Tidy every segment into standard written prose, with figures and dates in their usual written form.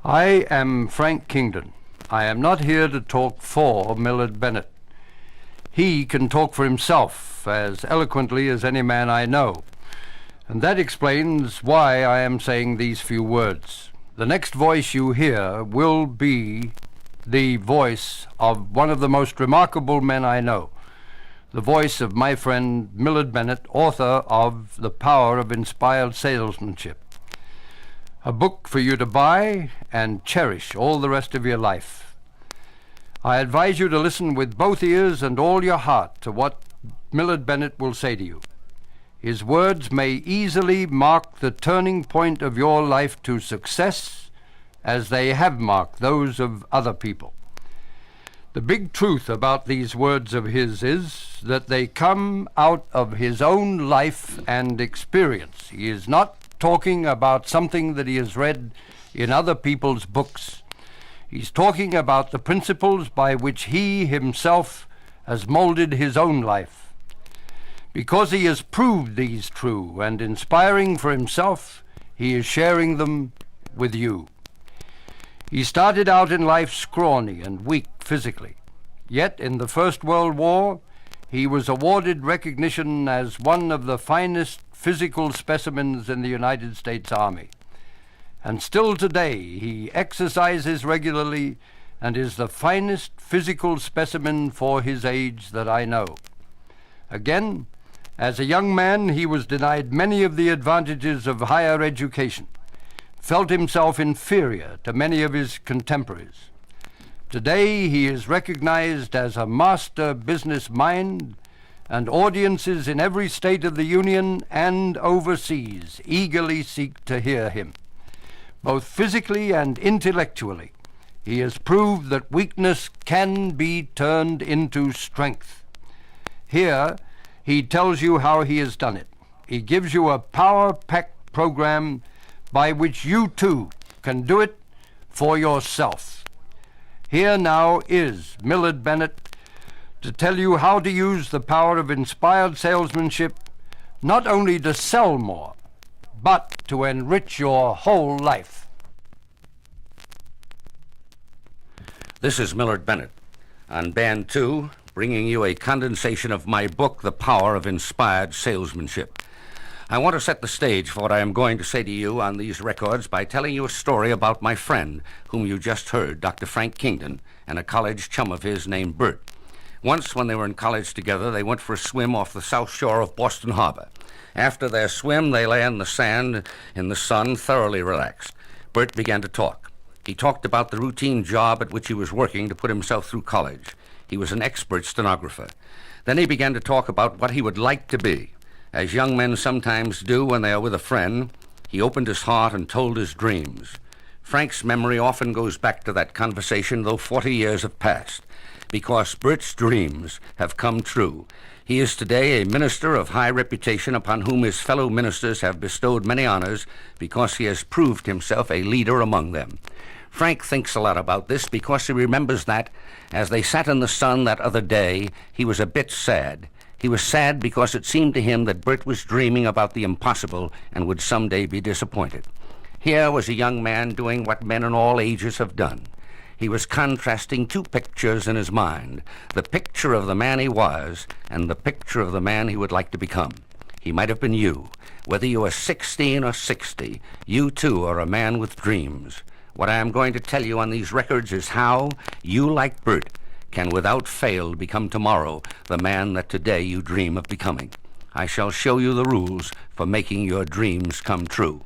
I am Frank Kingdon. I am not here to talk for Millard Bennet. He can talk for himself as eloquently as any man I know. And that explains why I am saying these few words. The next voice you hear will be the voice of one of the most remarkable men I know. The voice of my friend Millard Bennet, author of The Power of Inspired Salesmanship. A book for you to buy and cherish all the rest of your life. I advise you to listen with both ears and all your heart to what Millard Bennet will say to you. His words may easily mark the turning point of your life to success, as they have marked those of other people. The big truth about these words of his is that they come out of his own life and experience. He is not talking about something that he has read in other people's books. He's talking about the principles by which he himself has molded his own life. Because he has proved these true and inspiring for himself, he is sharing them with you. He started out in life scrawny and weak physically. Yet in the First World War, he was awarded recognition as one of the finest physical specimens in the United States Army. And still today, he exercises regularly and is the finest physical specimen for his age that I know. Again, as a young man, he was denied many of the advantages of higher education, felt himself inferior to many of his contemporaries. Today, he is recognized as a master business mind, and audiences in every state of the Union and overseas eagerly seek to hear him. Both physically and intellectually, he has proved that weakness can be turned into strength. Here, he tells you how he has done it. He gives you a power-packed program by which you too can do it for yourself. Here now is Millard Bennet to tell you how to use the power of inspired salesmanship, not only to sell more, but to enrich your whole life. This is Millard Bennet, on Band 2, bringing you a condensation of my book, The Power of Inspired Salesmanship. I want to set the stage for what I am going to say to you on these records by telling you a story about my friend, whom you just heard, Dr. Frank Kingdon, and a college chum of his named Bert. Once, when they were in college together, they went for a swim off the south shore of Boston Harbor. After their swim, they lay in the sand in the sun, thoroughly relaxed. Bert began to talk. He talked about the routine job at which he was working to put himself through college. He was an expert stenographer. Then he began to talk about what he would like to be. As young men sometimes do when they are with a friend, he opened his heart and told his dreams. Frank's memory often goes back to that conversation, though 40 years have passed, because Bert's dreams have come true. He is today a minister of high reputation upon whom his fellow ministers have bestowed many honors because he has proved himself a leader among them. Frank thinks a lot about this because he remembers that, as they sat in the sun that other day, he was a bit sad. He was sad because it seemed to him that Bert was dreaming about the impossible and would someday be disappointed. Here was a young man doing what men in all ages have done. He was contrasting two pictures in his mind, the picture of the man he was and the picture of the man he would like to become. He might have been you. Whether you are 16 or 60, you too are a man with dreams. What I am going to tell you on these records is how you, like Bert, can without fail become tomorrow the man that today you dream of becoming. I shall show you the rules for making your dreams come true.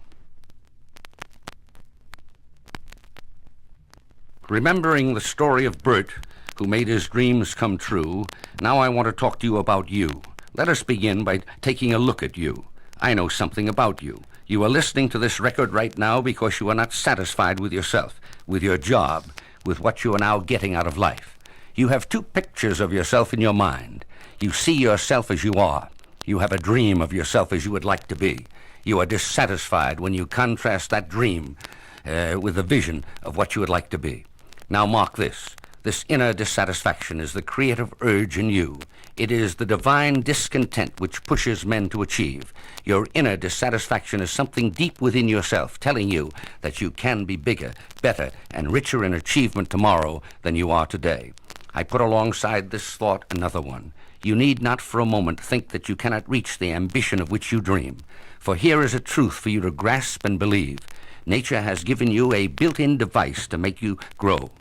Remembering the story of Bert, who made his dreams come true, now I want to talk to you about you. Let us begin by taking a look at you. I know something about you. You are listening to this record right now because you are not satisfied with yourself, with your job, with what you are now getting out of life. You have two pictures of yourself in your mind. You see yourself as you are. You have a dream of yourself as you would like to be. You are dissatisfied when you contrast that dream with the vision of what you would like to be. Now mark this. This inner dissatisfaction is the creative urge in you. It is the divine discontent which pushes men to achieve. Your inner dissatisfaction is something deep within yourself telling you that you can be bigger, better, and richer in achievement tomorrow than you are today. I put alongside this thought another one. You need not for a moment think that you cannot reach the ambition of which you dream. For here is a truth for you to grasp and believe. Nature has given you a built-in device to make you grow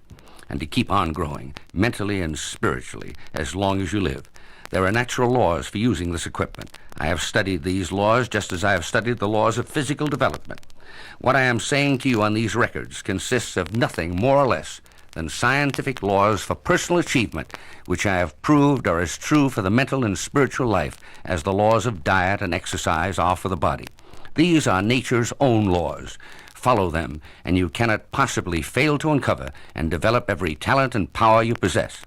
and to keep on growing, mentally and spiritually, as long as you live. There are natural laws for using this equipment. I have studied these laws just as I have studied the laws of physical development. What I am saying to you on these records consists of nothing more or less than scientific laws for personal achievement, which I have proved are as true for the mental and spiritual life as the laws of diet and exercise are for the body. These are nature's own laws. Follow them, and you cannot possibly fail to uncover and develop every talent and power you possess.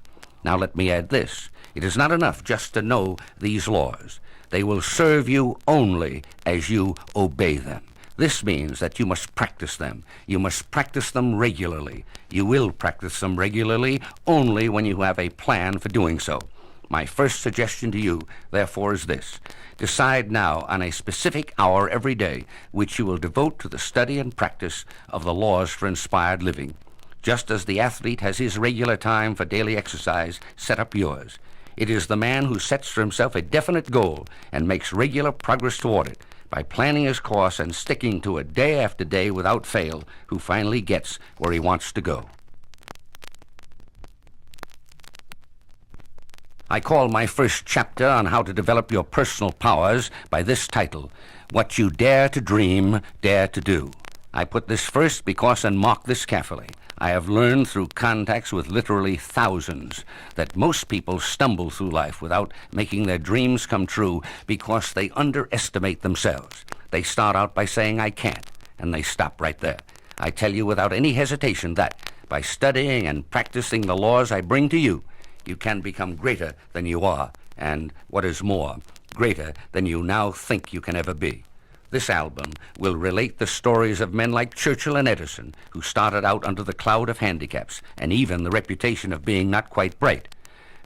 Now let me add this. It is not enough just to know these laws. They will serve you only as you obey them. This means that you must practice them. You must practice them regularly. You will practice them regularly only when you have a plan for doing so. My first suggestion to you, therefore, is this. Decide now on a specific hour every day which you will devote to the study and practice of the laws for inspired living. Just as the athlete has his regular time for daily exercise, set up yours. It is the man who sets for himself a definite goal and makes regular progress toward it by planning his course and sticking to it day after day without fail who finally gets where he wants to go. I call my first chapter on how to develop your personal powers by this title, What You Dare to Dream, Dare to Do. I put this first because, and mark this carefully, I have learned through contacts with literally thousands that most people stumble through life without making their dreams come true because they underestimate themselves. They start out by saying, I can't, and they stop right there. I tell you without any hesitation that by studying and practicing the laws I bring to you, you can become greater than you are, and, what is more, greater than you now think you can ever be. This album will relate the stories of men like Churchill and Edison, who started out under the cloud of handicaps, and even the reputation of being not quite bright,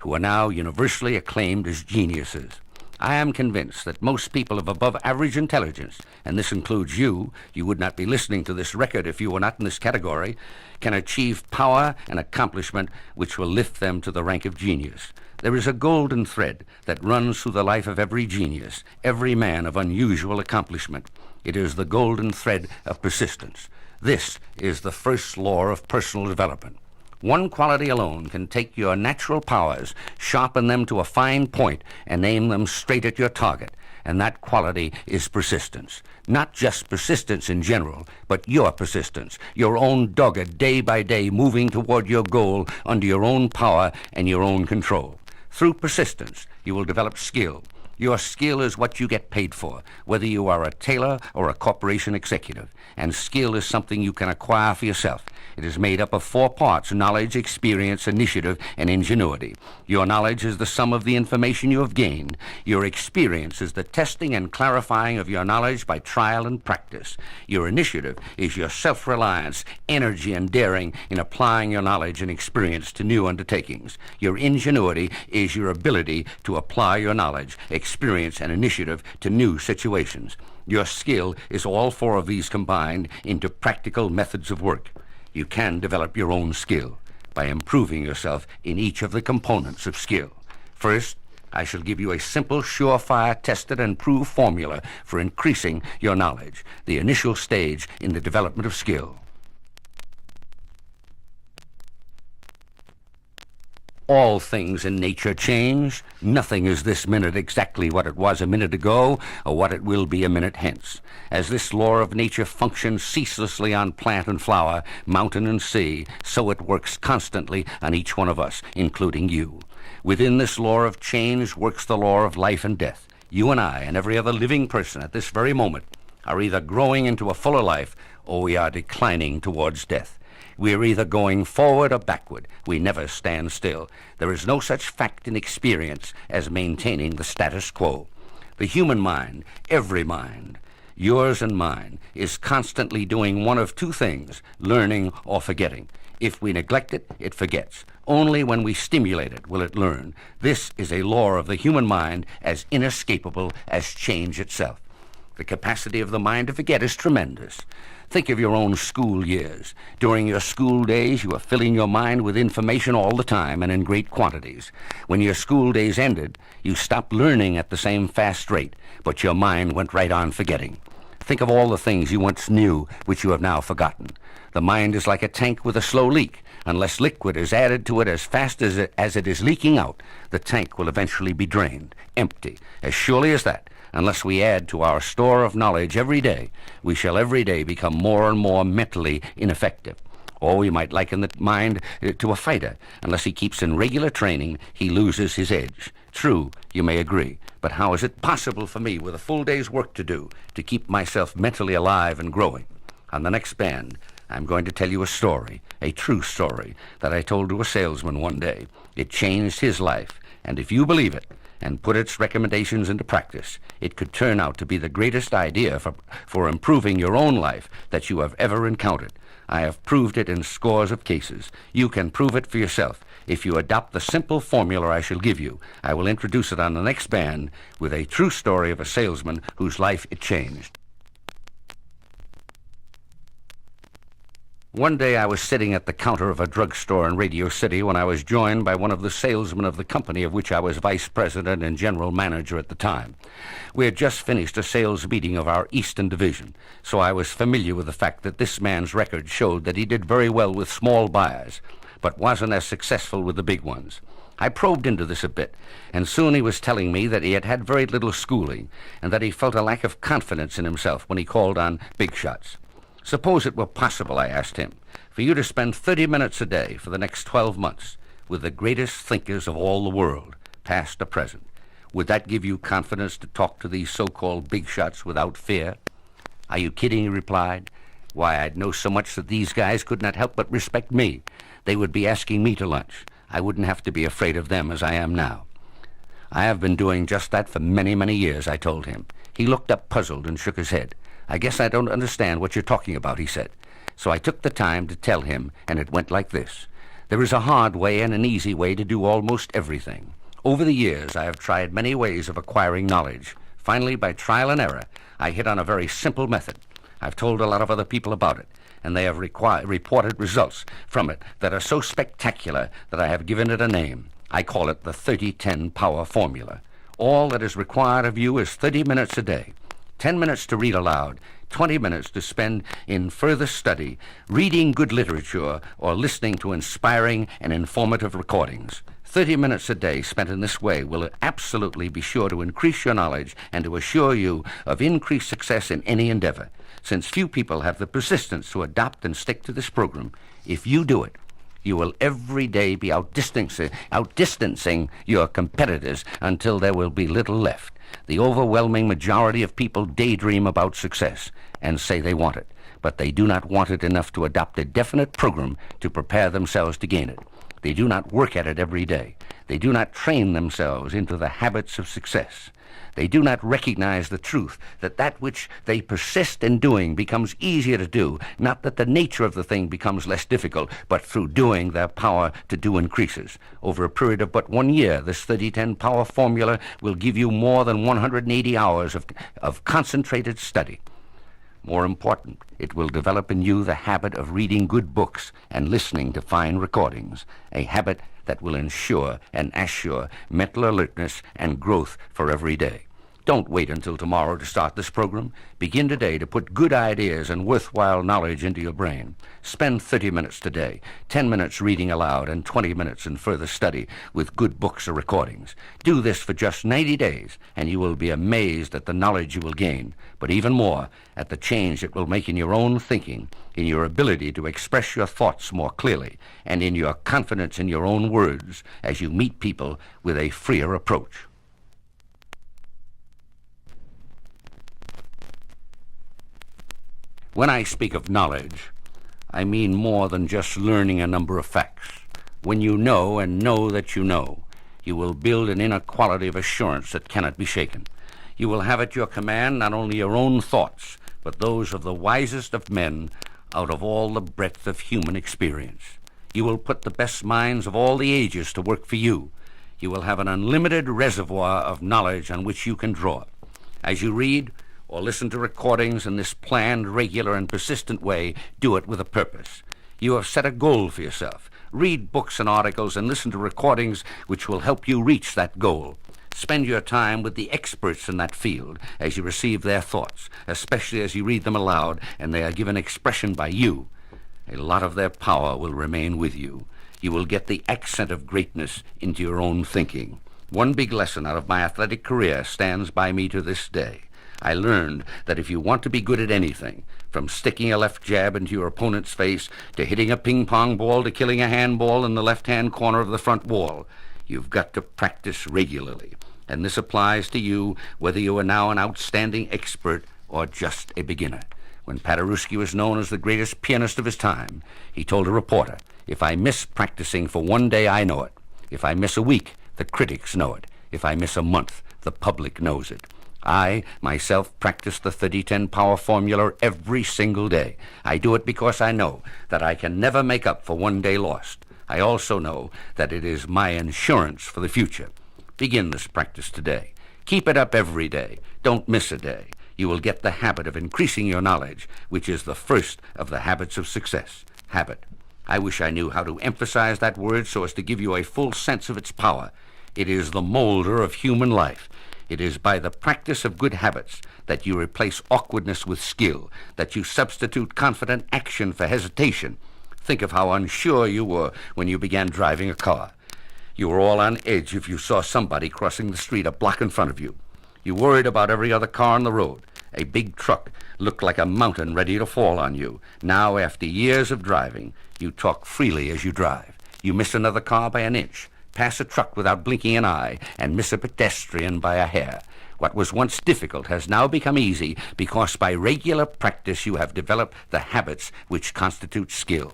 who are now universally acclaimed as geniuses. I am convinced that most people of above average intelligence, and this includes you would not be listening to this record if you were not in this category, can achieve power and accomplishment which will lift them to the rank of genius. There is a golden thread that runs through the life of every genius, every man of unusual accomplishment. It is the golden thread of persistence. This is the first law of personal development. One quality alone can take your natural powers, sharpen them to a fine point, and aim them straight at your target. And that quality is persistence. Not just persistence in general, but your persistence, your own dogged, day-by-day moving toward your goal under your own power and your own control. Through persistence, you will develop skill. Your skill is what you get paid for, whether you are a tailor or a corporation executive. And skill is something you can acquire for yourself. It is made up of 4 parts: knowledge, experience, initiative, and ingenuity. Your knowledge is the sum of the information you have gained. Your experience is the testing and clarifying of your knowledge by trial and practice. Your initiative is your self-reliance, energy, and daring in applying your knowledge and experience to new undertakings. Your ingenuity is your ability to apply your knowledge, experience, and initiative to new situations. Your skill is all 4 of these combined into practical methods of work. You can develop your own skill by improving yourself in each of the components of skill. First, I shall give you a simple, surefire, tested, and proved formula for increasing your knowledge, the initial stage in the development of skill. All things in nature change. Nothing is this minute exactly what it was a minute ago or what it will be a minute hence. As this law of nature functions ceaselessly on plant and flower, mountain and sea, so it works constantly on each one of us, including you. Within this law of change works the law of life and death. You and I and every other living person at this very moment are either growing into a fuller life or we are declining towards death. We are either going forward or backward. We never stand still. There is no such fact in experience as maintaining the status quo. The human mind, every mind, yours and mine, is constantly doing one of two things, learning or forgetting. If we neglect it, it forgets. Only when we stimulate it will it learn. This is a law of the human mind as inescapable as change itself. The capacity of the mind to forget is tremendous. Think of your own school years. During your school days, you were filling your mind with information all the time and in great quantities. When your school days ended, you stopped learning at the same fast rate, but your mind went right on forgetting. Think of all the things you once knew which you have now forgotten. The mind is like a tank with a slow leak. Unless liquid is added to it as fast as it is leaking out, the tank will eventually be drained, empty, as surely as that. Unless we add to our store of knowledge every day, we shall every day become more and more mentally ineffective. Or we might liken the mind to a fighter. Unless he keeps in regular training, he loses his edge. True, you may agree, but how is it possible for me, with a full day's work to do, to keep myself mentally alive and growing? On the next band, I'm going to tell you a story, a true story, that I told to a salesman one day. It changed his life, and if you believe it, and put its recommendations into practice, it could turn out to be the greatest idea for improving your own life that you have ever encountered. I have proved it in scores of cases. You can prove it for yourself. If you adopt the simple formula I shall give you, I will introduce it on the next band with a true story of a salesman whose life it changed. One day I was sitting at the counter of a drugstore in Radio City when I was joined by one of the salesmen of the company of which I was vice president and general manager at the time. We had just finished a sales meeting of our Eastern Division, so I was familiar with the fact that this man's record showed that he did very well with small buyers, but wasn't as successful with the big ones. I probed into this a bit, and soon he was telling me that he had had very little schooling and that he felt a lack of confidence in himself when he called on big shots. Suppose it were possible, I asked him, for you to spend 30 minutes a day for the next 12 months with the greatest thinkers of all the world, past or present. Would that give you confidence to talk to these so-called big shots without fear? Are you kidding, he replied. Why, I'd know so much that these guys could not help but respect me. They would be asking me to lunch. I wouldn't have to be afraid of them as I am now. I have been doing just that for many, many years, I told him. He looked up puzzled and shook his head. I guess I don't understand what you're talking about, he said. So I took the time to tell him, and it went like this. There is a hard way and an easy way to do almost everything. Over the years, I have tried many ways of acquiring knowledge. Finally, by trial and error, I hit on a very simple method. I've told a lot of other people about it, and they have reported results from it that are so spectacular that I have given it a name. I call it the 30-10 Power Formula. All that is required of you is 30 minutes a day. 10 minutes to read aloud, 20 minutes to spend in further study, reading good literature, or listening to inspiring and informative recordings. 30 minutes a day spent in this way will absolutely be sure to increase your knowledge and to assure you of increased success in any endeavor. Since few people have the persistence to adopt and stick to this program, if you do it, you will every day be outdistancing your competitors until there will be little left. The overwhelming majority of people daydream about success and say they want it, but they do not want it enough to adopt a definite program to prepare themselves to gain it. They do not work at it every day. They do not train themselves into the habits of success. They do not recognize the truth that that which they persist in doing becomes easier to do, not that the nature of the thing becomes less difficult, but through doing their power to do increases. Over a period of but 1 year, this 30-10 Power Formula will give you more than 180 hours of concentrated study. More important, it will develop in you the habit of reading good books and listening to fine recordings, a habit that will ensure and assure mental alertness and growth for every day. Don't wait until tomorrow to start this program. Begin today to put good ideas and worthwhile knowledge into your brain. Spend 30 minutes today, 10 minutes reading aloud and 20 minutes in further study with good books or recordings. Do this for just 90 days, and you will be amazed at the knowledge you will gain, but even more at the change it will make in your own thinking, in your ability to express your thoughts more clearly, and in your confidence in your own words as you meet people with a freer approach. When I speak of knowledge, I mean more than just learning a number of facts. When you know and know that you know, you will build an inner quality of assurance that cannot be shaken. You will have at your command not only your own thoughts, but those of the wisest of men out of all the breadth of human experience. You will put the best minds of all the ages to work for you. You will have an unlimited reservoir of knowledge on which you can draw. As you read or listen to recordings in this planned, regular, and persistent way, do it with a purpose. You have set a goal for yourself. Read books and articles and listen to recordings which will help you reach that goal. Spend your time with the experts in that field as you receive their thoughts, especially as you read them aloud and they are given expression by you. A lot of their power will remain with you. You will get the accent of greatness into your own thinking. One big lesson out of my athletic career stands by me to this day. I learned that if you want to be good at anything, from sticking a left jab into your opponent's face to hitting a ping-pong ball to killing a handball in the left-hand corner of the front wall, you've got to practice regularly. And this applies to you whether you are now an outstanding expert or just a beginner. When Paderewski was known as the greatest pianist of his time, he told a reporter, "If I miss practicing for one day, I know it. If I miss a week, the critics know it. If I miss a month, the public knows it." I, myself, practice the 30-10 power formula every single day. I do it because I know that I can never make up for one day lost. I also know that it is my insurance for the future. Begin this practice today. Keep it up every day. Don't miss a day. You will get the habit of increasing your knowledge, which is the first of the habits of success. Habit. I wish I knew how to emphasize that word so as to give you a full sense of its power. It is the molder of human life. It is by the practice of good habits that you replace awkwardness with skill, that you substitute confident action for hesitation. Think of how unsure you were when you began driving a car. You were all on edge if you saw somebody crossing the street a block in front of you. You worried about every other car on the road. A big truck looked like a mountain ready to fall on you. Now, after years of driving, you talk freely as you drive. You miss another car by an inch, pass a truck without blinking an eye, and miss a pedestrian by a hair. What was once difficult has now become easy because by regular practice you have developed the habits which constitute skill.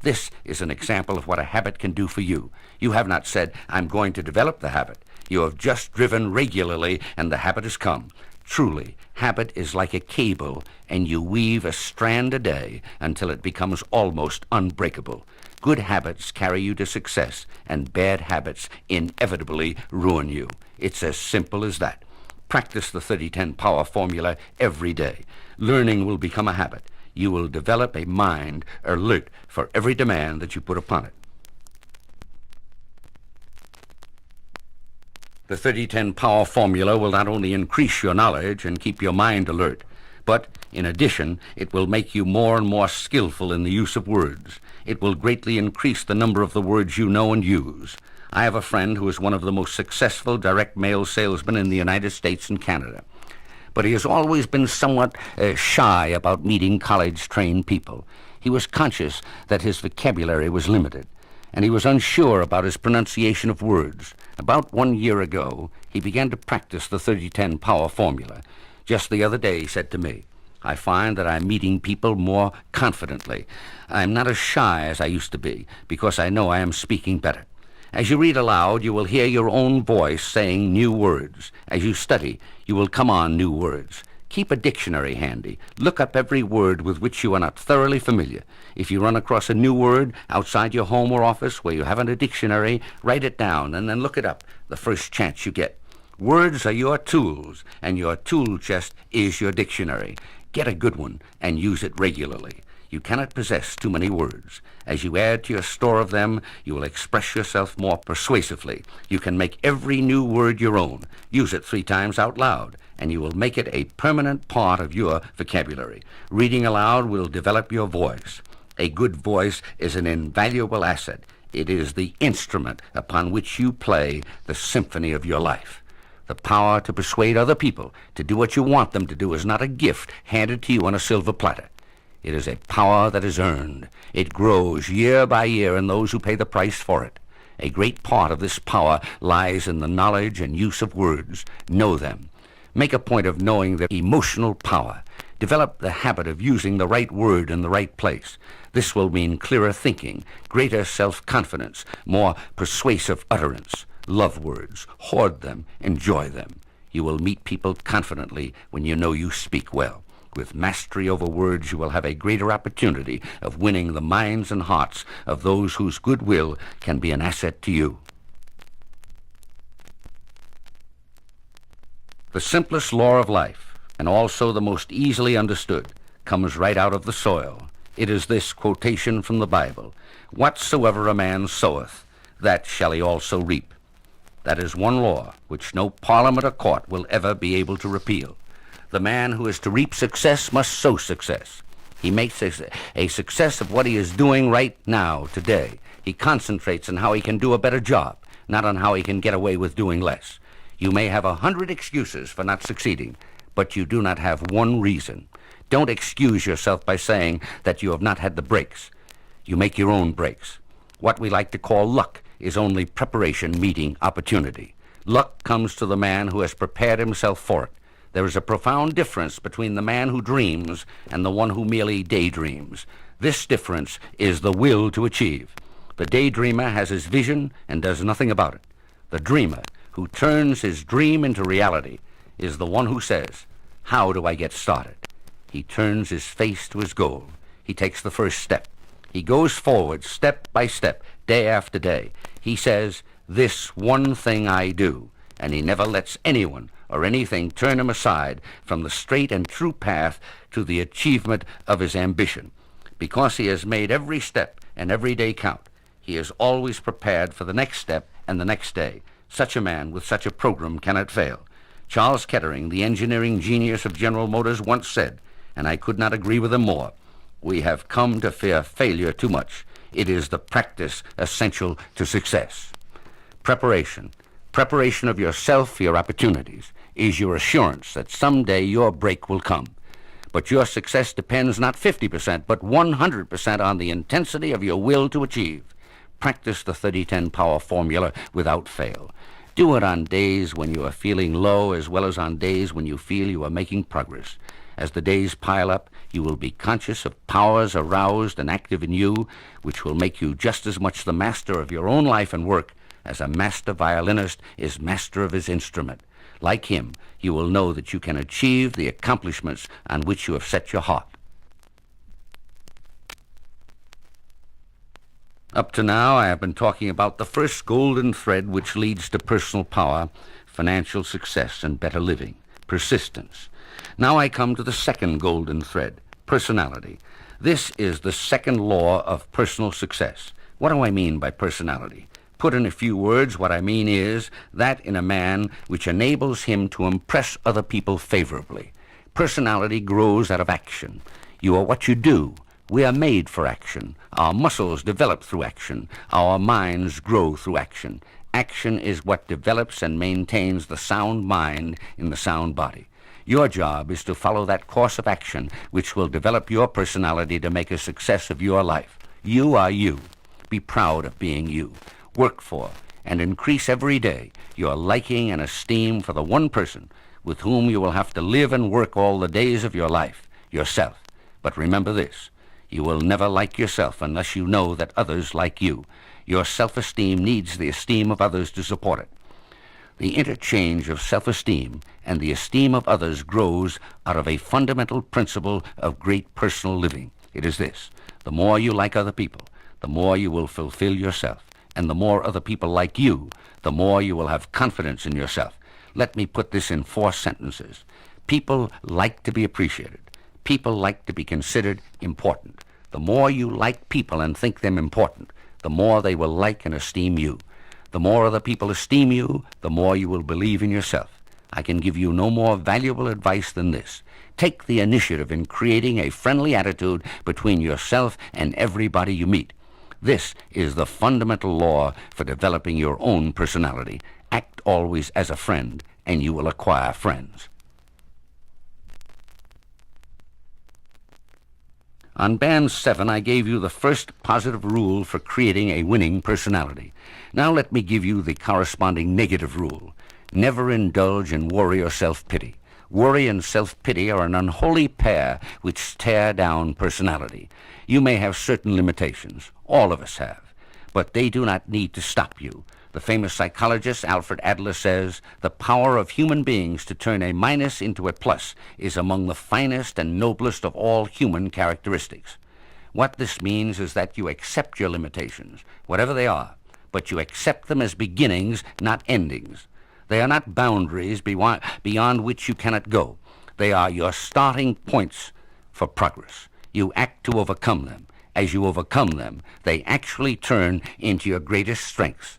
This is an example of what a habit can do for you. You have not said, "I'm going to develop the habit." You have just driven regularly and the habit has come. Truly, habit is like a cable, and you weave a strand a day until it becomes almost unbreakable. Good habits carry you to success, and bad habits inevitably ruin you. It's as simple as that. Practice the 30-10 power formula every day. Learning will become a habit. You will develop a mind alert for every demand that you put upon it. The 30-10 power formula will not only increase your knowledge and keep your mind alert, but, in addition, it will make you more and more skillful in the use of words. It will greatly increase the number of the words you know and use. I have a friend who is one of the most successful direct mail salesmen in the United States and Canada. But he has always been somewhat shy about meeting college-trained people. He was conscious that his vocabulary was limited, and he was unsure about his pronunciation of words. About 1 year ago, he began to practice the 30-10 power formula. Just the other day, he said to me, "I find that I'm meeting people more confidently. I'm not as shy as I used to be, because I know I am speaking better." As you read aloud, you will hear your own voice saying new words. As you study, you will come on new words. Keep a dictionary handy. Look up every word with which you are not thoroughly familiar. If you run across a new word outside your home or office where you haven't a dictionary, write it down and then look it up the first chance you get. Words are your tools, and your tool chest is your dictionary. Get a good one and use it regularly. You cannot possess too many words. As you add to your store of them, you will express yourself more persuasively. You can make every new word your own. Use it 3 times out loud, and you will make it a permanent part of your vocabulary. Reading aloud will develop your voice. A good voice is an invaluable asset. It is the instrument upon which you play the symphony of your life. The power to persuade other people to do what you want them to do is not a gift handed to you on a silver platter. It is a power that is earned. It grows year by year in those who pay the price for it. A great part of this power lies in the knowledge and use of words. Know them. Make a point of knowing their emotional power. Develop the habit of using the right word in the right place. This will mean clearer thinking, greater self-confidence, more persuasive utterance. Love words. Hoard them. Enjoy them. You will meet people confidently when you know you speak well. With mastery over words, you will have a greater opportunity of winning the minds and hearts of those whose goodwill can be an asset to you. The simplest law of life, and also the most easily understood, comes right out of the soil. It is this quotation from the Bible: "Whatsoever a man soweth, that shall he also reap." That is one law which no parliament or court will ever be able to repeal. The man who is to reap success must sow success. He makes a success of what he is doing right now, today. He concentrates on how he can do a better job, not on how he can get away with doing less. You may have 100 excuses for not succeeding, but you do not have one reason. Don't excuse yourself by saying that you have not had the breaks. You make your own breaks. What we like to call luck is only preparation meeting opportunity. Luck comes to the man who has prepared himself for it. There is a profound difference between the man who dreams and the one who merely daydreams. This difference is the will to achieve. The daydreamer has his vision and does nothing about it. The dreamer, who turns his dream into reality, is the one who says, "How do I get started?" He turns his face to his goal. He takes the first step. He goes forward step by step, day after day. He says, "This one thing I do," and he never lets anyone or anything turn him aside from the straight and true path to the achievement of his ambition. Because he has made every step and every day count, he is always prepared for the next step and the next day. Such a man with such a program cannot fail. Charles Kettering, the engineering genius of General Motors, once said, and I could not agree with him more, "We have come to fear failure too much. It is the practice essential to success." Preparation of yourself for your opportunities is your assurance that someday your break will come. But your success depends not 50%, but 100% on the intensity of your will to achieve. Practice the 30-10 power formula without fail. Do it on days when you are feeling low as well as on days when you feel you are making progress. As the days pile up, you will be conscious of powers aroused and active in you, which will make you just as much the master of your own life and work as a master violinist is master of his instrument. Like him, you will know that you can achieve the accomplishments on which you have set your heart. Up to now, I have been talking about the first golden thread which leads to personal power, financial success, and better living: persistence. Now I come to the second golden thread: personality. This is the second law of personal success. What do I mean by personality? Put in a few words, what I mean is that in a man which enables him to impress other people favorably. Personality grows out of action. You are what you do. We are made for action. Our muscles develop through action. Our minds grow through action. Action is what develops and maintains the sound mind in the sound body. Your job is to follow that course of action which will develop your personality to make a success of your life. You are you. Be proud of being you. Work for and increase every day your liking and esteem for the one person with whom you will have to live and work all the days of your life, yourself. But remember this: you will never like yourself unless you know that others like you. Your self-esteem needs the esteem of others to support it. The interchange of self-esteem and the esteem of others grows out of a fundamental principle of great personal living. It is this: the more you like other people, the more you will fulfill yourself. And the more other people like you, the more you will have confidence in yourself. Let me put this in 4 sentences. People like to be appreciated. People like to be considered important. The more you like people and think them important, the more they will like and esteem you. The more other people esteem you, the more you will believe in yourself. I can give you no more valuable advice than this. Take the initiative in creating a friendly attitude between yourself and everybody you meet. This is the fundamental law for developing your own personality. Act always as a friend, and you will acquire friends. On Band 7, I gave you the first positive rule for creating a winning personality. Now let me give you the corresponding negative rule. Never indulge in worry or self-pity. Worry and self-pity are an unholy pair which tear down personality. You may have certain limitations. All of us have. But they do not need to stop you. The famous psychologist Alfred Adler says, "The power of human beings to turn a minus into a plus is among the finest and noblest of all human characteristics." What this means is that you accept your limitations, whatever they are, but you accept them as beginnings, not endings. They are not boundaries beyond which you cannot go. They are your starting points for progress. You act to overcome them. As you overcome them, they actually turn into your greatest strengths.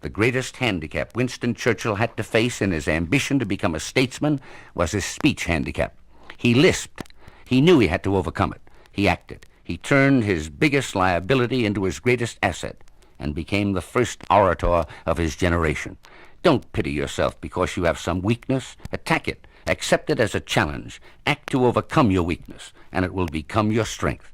The greatest handicap Winston Churchill had to face in his ambition to become a statesman was his speech handicap. He lisped. He knew he had to overcome it. He acted. He turned his biggest liability into his greatest asset and became the first orator of his generation. Don't pity yourself because you have some weakness. Attack it. Accept it as a challenge. Act to overcome your weakness, and it will become your strength.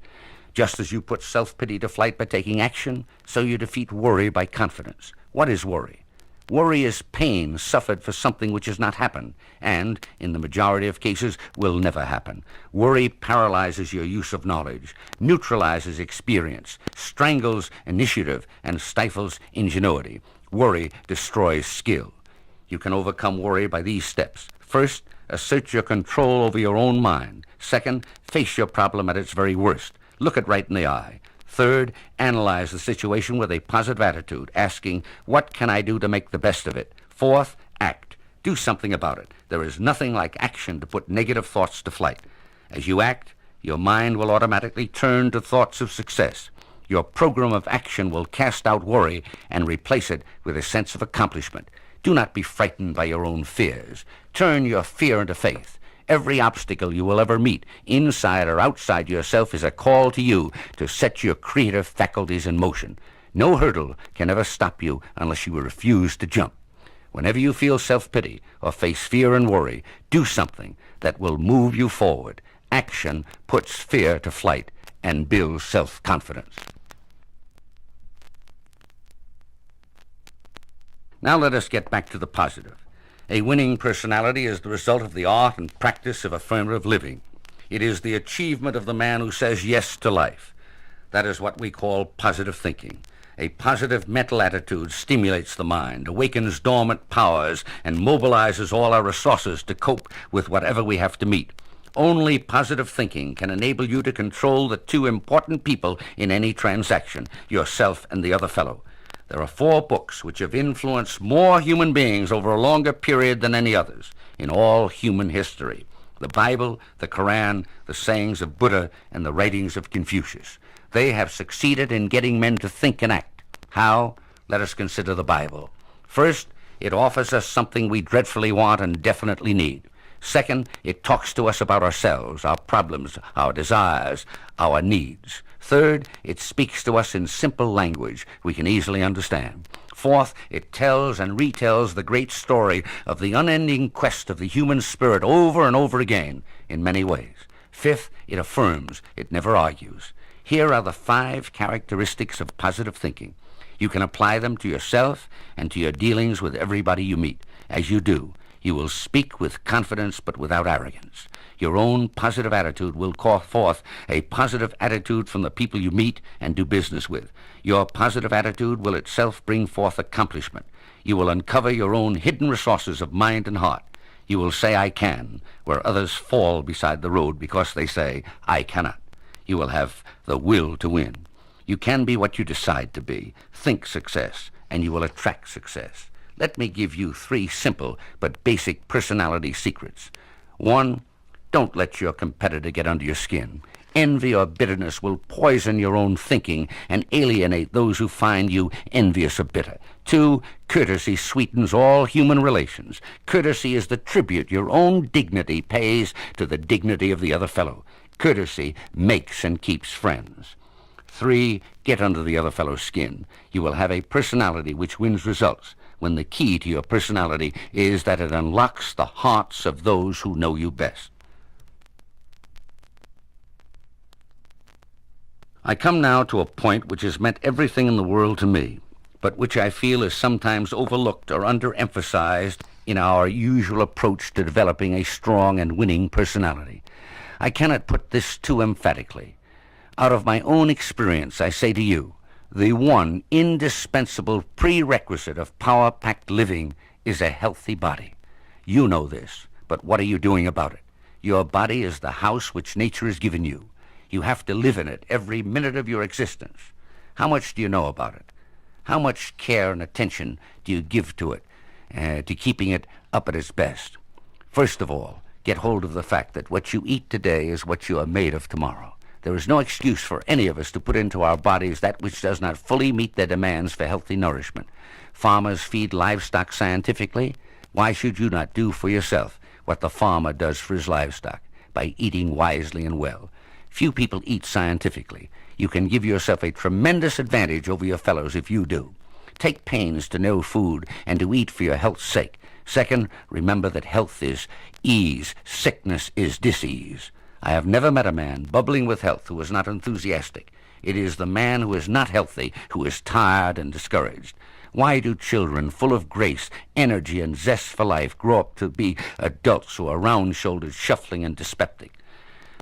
Just as you put self-pity to flight by taking action, so you defeat worry by confidence. What is worry? Worry is pain suffered for something which has not happened, and, in the majority of cases, will never happen. Worry paralyzes your use of knowledge, neutralizes experience, strangles initiative, and stifles ingenuity. Worry destroys skill. You can overcome worry by these steps. First, assert your control over your own mind. Second, face your problem at its very worst. Look it right in the eye. Third, analyze the situation with a positive attitude, asking, what can I do to make the best of it? Fourth, act. Do something about it. There is nothing like action to put negative thoughts to flight. As you act, your mind will automatically turn to thoughts of success. Your program of action will cast out worry and replace it with a sense of accomplishment. Do not be frightened by your own fears. Turn your fear into faith. Every obstacle you will ever meet, inside or outside yourself, is a call to you to set your creative faculties in motion. No hurdle can ever stop you unless you refuse to jump. Whenever you feel self-pity or face fear and worry, do something that will move you forward. Action puts fear to flight and builds self-confidence. Now let us get back to the positive. A winning personality is the result of the art and practice of affirmative living. It is the achievement of the man who says yes to life. That is what we call positive thinking. A positive mental attitude stimulates the mind, awakens dormant powers, and mobilizes all our resources to cope with whatever we have to meet. Only positive thinking can enable you to control the two important people in any transaction, yourself and the other fellow. There are 4 books which have influenced more human beings over a longer period than any others in all human history: the Bible, the Quran, the sayings of Buddha, and the writings of Confucius. They have succeeded in getting men to think and act. How? Let us consider the Bible. First, it offers us something we dreadfully want and definitely need. Second, it talks to us about ourselves, our problems, our desires, our needs. Third, it speaks to us in simple language we can easily understand. Fourth, it tells and retells the great story of the unending quest of the human spirit over and over again in many ways. Fifth, it affirms, it never argues. Here are the 5 characteristics of positive thinking. You can apply them to yourself and to your dealings with everybody you meet. As you do, you will speak with confidence but without arrogance. Your own positive attitude will call forth a positive attitude from the people you meet and do business with. Your positive attitude will itself bring forth accomplishment. You will uncover your own hidden resources of mind and heart. You will say, I can, where others fall beside the road because they say, I cannot. You will have the will to win. You can be what you decide to be. Think success, and you will attract success. Let me give you 3 simple but basic personality secrets. 1, don't let your competitor get under your skin. Envy or bitterness will poison your own thinking and alienate those who find you envious or bitter. 2, courtesy sweetens all human relations. Courtesy is the tribute your own dignity pays to the dignity of the other fellow. Courtesy makes and keeps friends. 3, get under the other fellow's skin. You will have a personality which wins results, when the key to your personality is that it unlocks the hearts of those who know you best. I come now to a point which has meant everything in the world to me, but which I feel is sometimes overlooked or underemphasized in our usual approach to developing a strong and winning personality. I cannot put this too emphatically. Out of my own experience, I say to you, The one indispensable prerequisite of power-packed living is a healthy body. You know this, but what are you doing about it? Your body is the house which nature has given you. You have to live in it every minute of your existence. How much do you know about it? How much care and attention do you give to it, to keeping it up at its best? First of all, get hold of the fact that what you eat today is what you are made of tomorrow. There is no excuse for any of us to put into our bodies that which does not fully meet their demands for healthy nourishment. Farmers feed livestock scientifically. Why should you not do for yourself what the farmer does for his livestock by eating wisely and well? Few people eat scientifically. You can give yourself a tremendous advantage over your fellows if you do. Take pains to know food and to eat for your health's sake. Second, remember that health is ease, sickness is dis-ease. I have never met a man bubbling with health who is not enthusiastic. It is the man who is not healthy who is tired and discouraged. Why do children full of grace, energy, and zest for life grow up to be adults who are round-shouldered, shuffling, and dyspeptic?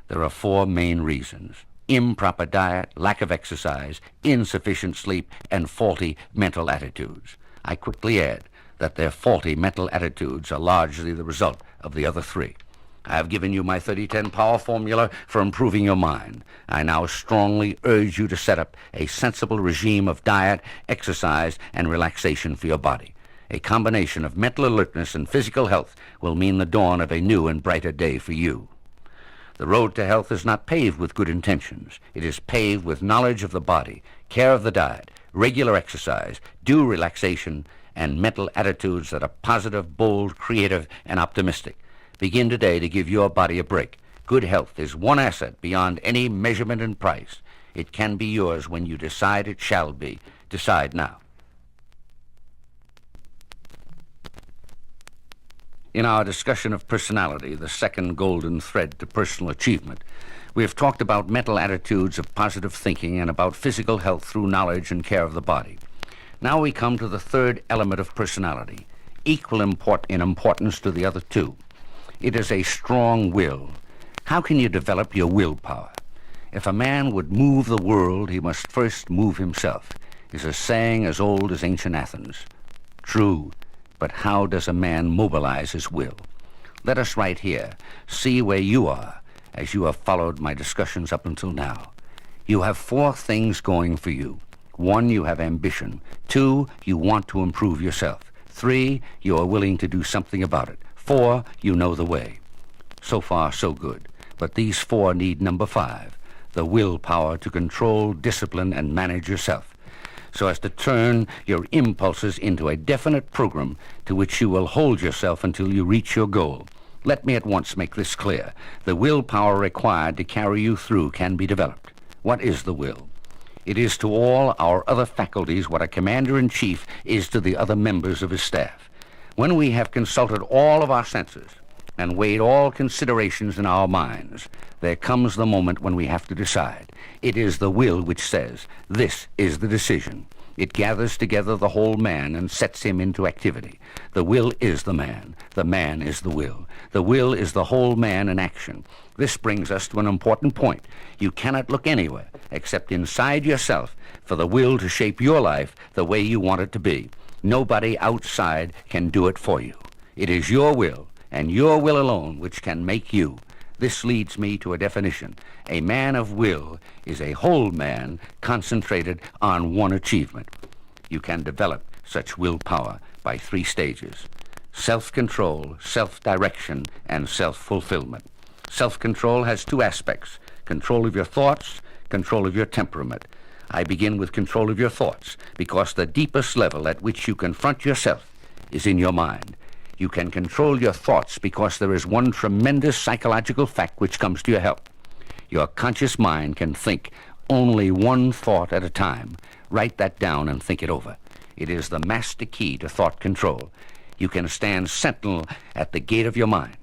There are four main reasons: improper diet, lack of exercise, insufficient sleep, and faulty mental attitudes. I quickly add that their faulty mental attitudes are largely the result of the other three. I have given you my 30-10 power formula for improving your mind. I now strongly urge you to set up a sensible regime of diet, exercise, and relaxation for your body. A combination of mental alertness and physical health will mean the dawn of a new and brighter day for you. The road to health is not paved with good intentions. It is paved with knowledge of the body, care of the diet, regular exercise, due relaxation, and mental attitudes that are positive, bold, creative, and optimistic. Begin today to give your body a break. Good health is one asset beyond any measurement and price. It can be yours when you decide it shall be. Decide now. In our discussion of personality, the second golden thread to personal achievement, we have talked about mental attitudes of positive thinking and about physical health through knowledge and care of the body. Now we come to the third element of personality, equal in importance to the other two. It is a strong will. How can you develop your willpower? If a man would move the world, he must first move himself. Is a saying as old as ancient Athens. True, but how does a man mobilize his will? Let us right here see where you are as you have followed my discussions up until now. You have four things going for you. 1, you have ambition. 2, you want to improve yourself. 3, you are willing to do something about it. 4, you know the way. So far, so good. But these 4 need number 5, the willpower to control, discipline, and manage yourself, so as to turn your impulses into a definite program to which you will hold yourself until you reach your goal. Let me at once make this clear. The willpower required to carry you through can be developed. What is the will? It is to all our other faculties what a commander-in-chief is to the other members of his staff. When we have consulted all of our senses and weighed all considerations in our minds, there comes the moment when we have to decide. It is the will which says, this is the decision. It gathers together the whole man and sets him into activity. The will is the man is the will. The will is the whole man in action. This brings us to an important point. You cannot look anywhere except inside yourself for the will to shape your life the way you want it to be. Nobody outside can do it for you. It is your will, and your will alone, which can make you. This leads me to a definition. A man of will is a whole man concentrated on one achievement. You can develop such willpower by 3 stages: self-control, self-direction, and self-fulfillment. Self-control has 2 aspects: control of your thoughts, control of your temperament. I begin with control of your thoughts, because the deepest level at which you confront yourself is in your mind. You can control your thoughts because there is one tremendous psychological fact which comes to your help. Your conscious mind can think only one thought at a time. Write that down and think it over. It is the master key to thought control. You can stand sentinel at the gate of your mind.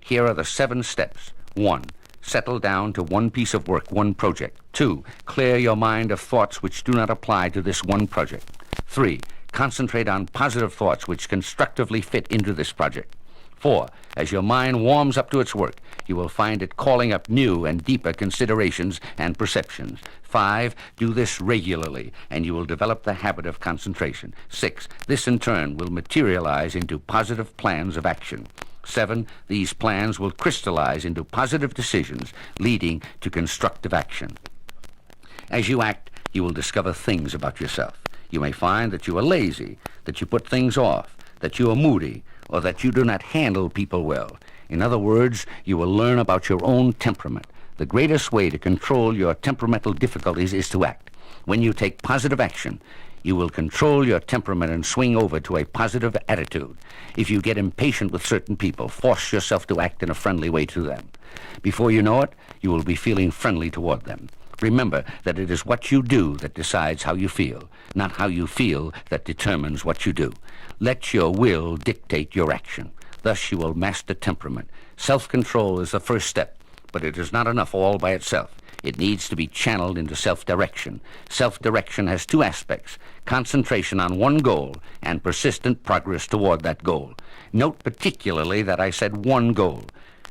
Here are the 7 steps. 1, settle down to one piece of work, one project. 2, clear your mind of thoughts which do not apply to this one project. 3, concentrate on positive thoughts which constructively fit into this project. 4. As your mind warms up to its work, you will find it calling up new and deeper considerations and perceptions. 5. Do this regularly, and you will develop the habit of concentration. 6. This in turn will materialize into positive plans of action. 7. These plans will crystallize into positive decisions, leading to constructive action. As you act, you will discover things about yourself. You may find that you are lazy, that you put things off, that you are moody, or that you do not handle people well. In other words, you will learn about your own temperament. The greatest way to control your temperamental difficulties is to act. When you take positive action, you will control your temperament and swing over to a positive attitude. If you get impatient with certain people, force yourself to act in a friendly way to them. Before you know it, you will be feeling friendly toward them. Remember that it is what you do that decides how you feel, not how you feel that determines what you do. Let your will dictate your action. Thus you will master temperament. Self-control is the first step, but it is not enough all by itself. It needs to be channeled into self-direction. Self-direction has two aspects: concentration on one goal and persistent progress toward that goal. Note particularly that I said one goal.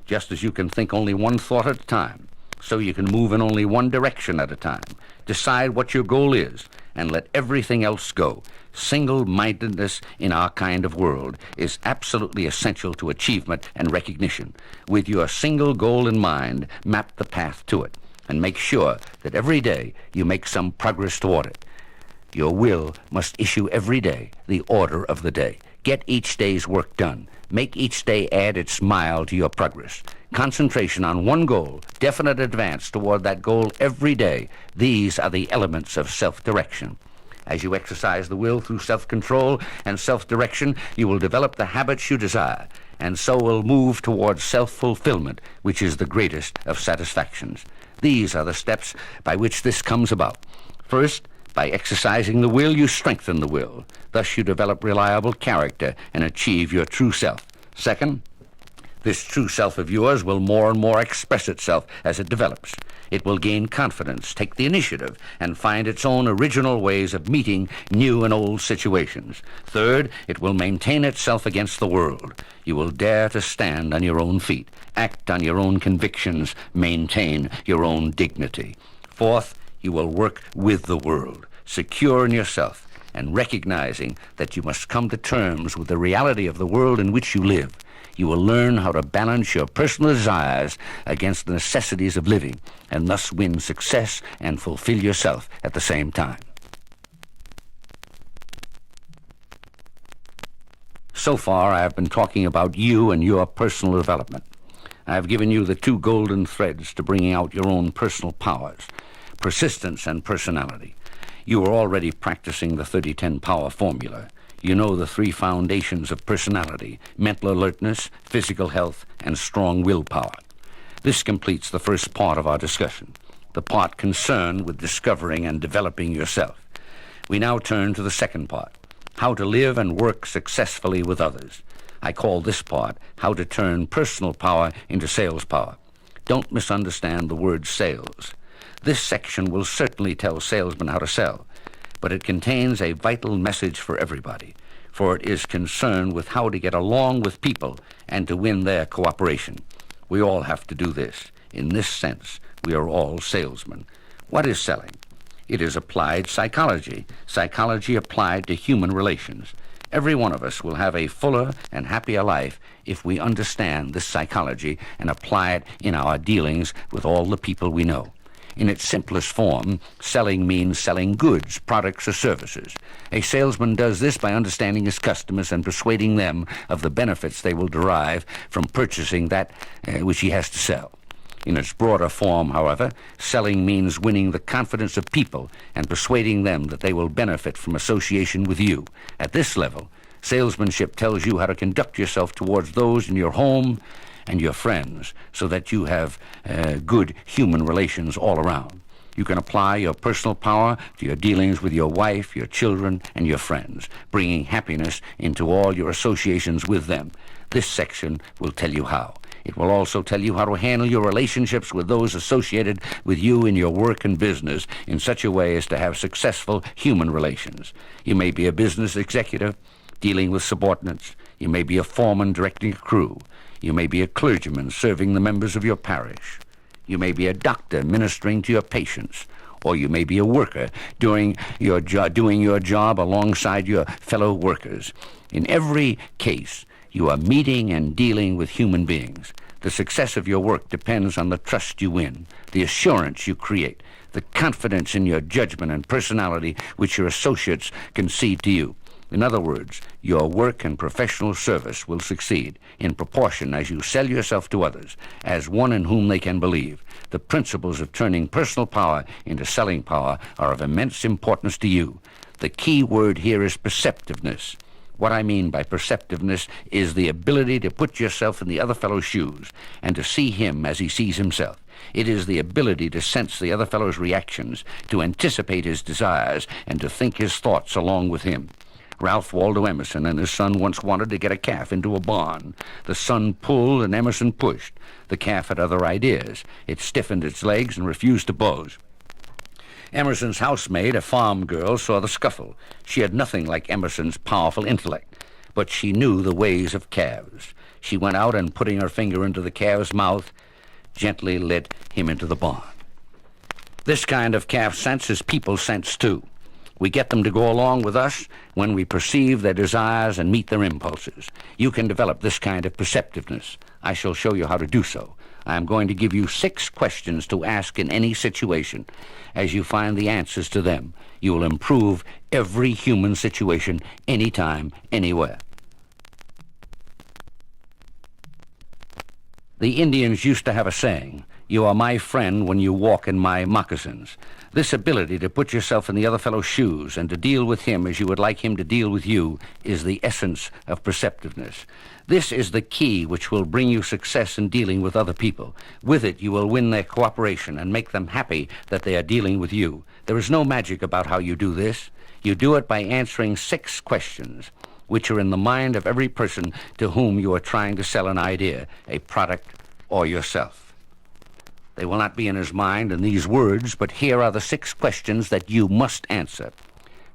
Just as you can think only one thought at a time, so you can move in only one direction at a time. Decide what your goal is and let everything else go. Single-mindedness in our kind of world is absolutely essential to achievement and recognition. With your single goal in mind, map the path to it and make sure that every day you make some progress toward it. Your will must issue every day the order of the day. Get each day's work done. Make each day add its mile to your progress. Concentration on one goal, definite advance toward that goal every day. These are the elements of self-direction. As you exercise the will through self-control and self-direction, you will develop the habits you desire, and so will move towards self-fulfillment, which is the greatest of satisfactions. These are the steps by which this comes about. First, by exercising the will, you strengthen the will. Thus you develop reliable character and achieve your true self. Second, this true self of yours will more and more express itself as it develops. It will gain confidence, take the initiative, and find its own original ways of meeting new and old situations. Third, it will maintain itself against the world. You will dare to stand on your own feet, act on your own convictions, maintain your own dignity. Fourth, you will work with the world, secure in yourself, and recognizing that you must come to terms with the reality of the world in which you live. You will learn how to balance your personal desires against the necessities of living, and thus win success and fulfill yourself at the same time. So far, I have been talking about you and your personal development. I have given you the two golden threads to bringing out your own personal powers: persistence and personality. You are already practicing the 30-10 power formula. You know the three foundations of personality: mental alertness, physical health, and strong willpower. This completes the first part of our discussion, the part concerned with discovering and developing yourself. We now turn to the second part, how to live and work successfully with others. I call this part how to turn personal power into sales power. Don't misunderstand the word sales. This section will certainly tell salesmen how to sell, but it contains a vital message for everybody, for it is concerned with how to get along with people and to win their cooperation. We all have to do this. In this sense, we are all salesmen. What is selling? It is applied psychology, psychology applied to human relations. Every one of us will have a fuller and happier life if we understand this psychology and apply it in our dealings with all the people we know. In its simplest form, selling means selling goods, products, or services. A salesman does this by understanding his customers and persuading them of the benefits they will derive from purchasing that which he has to sell. In its broader form, however, selling means winning the confidence of people and persuading them that they will benefit from association with you. At this level, salesmanship tells you how to conduct yourself towards those in your home and your friends, so that you have good human relations all around. You can apply your personal power to your dealings with your wife, your children, and your friends, bringing happiness into all your associations with them. This section will tell you how. It will also tell you how to handle your relationships with those associated with you in your work and business in such a way as to have successful human relations. You may be a business executive, dealing with subordinates. You may be a foreman directing a crew. You may be a clergyman serving the members of your parish. You may be a doctor ministering to your patients. Or you may be a worker doing your job alongside your fellow workers. In every case, you are meeting and dealing with human beings. The success of your work depends on the trust you win, the assurance you create, the confidence in your judgment and personality which your associates concede to you. In other words, your work and professional service will succeed in proportion as you sell yourself to others as one in whom they can believe. The principles of turning personal power into selling power are of immense importance to you. The key word here is perceptiveness. What I mean by perceptiveness is the ability to put yourself in the other fellow's shoes and to see him as he sees himself. It is the ability to sense the other fellow's reactions, to anticipate his desires, and to think his thoughts along with him. Ralph Waldo Emerson and his son once wanted to get a calf into a barn. The son pulled and Emerson pushed. The calf had other ideas. It stiffened its legs and refused to buzz. Emerson's housemaid, a farm girl, saw the scuffle. She had nothing like Emerson's powerful intellect, but she knew the ways of calves. She went out and, putting her finger into the calf's mouth, gently led him into the barn. This kind of calf sense is people sense, too. We get them to go along with us when we perceive their desires and meet their impulses. You can develop this kind of perceptiveness. I shall show you how to do so. I am going to give you 6 questions to ask in any situation. As you find the answers to them, you will improve every human situation, anytime, anywhere. The Indians used to have a saying, "You are my friend when you walk in my moccasins." This ability to put yourself in the other fellow's shoes and to deal with him as you would like him to deal with you is the essence of perceptiveness. This is the key which will bring you success in dealing with other people. With it, you will win their cooperation and make them happy that they are dealing with you. There is no magic about how you do this. You do it by answering 6 questions, which are in the mind of every person to whom you are trying to sell an idea, a product, or yourself. They will not be in his mind in these words, but here are the 6 questions that you must answer.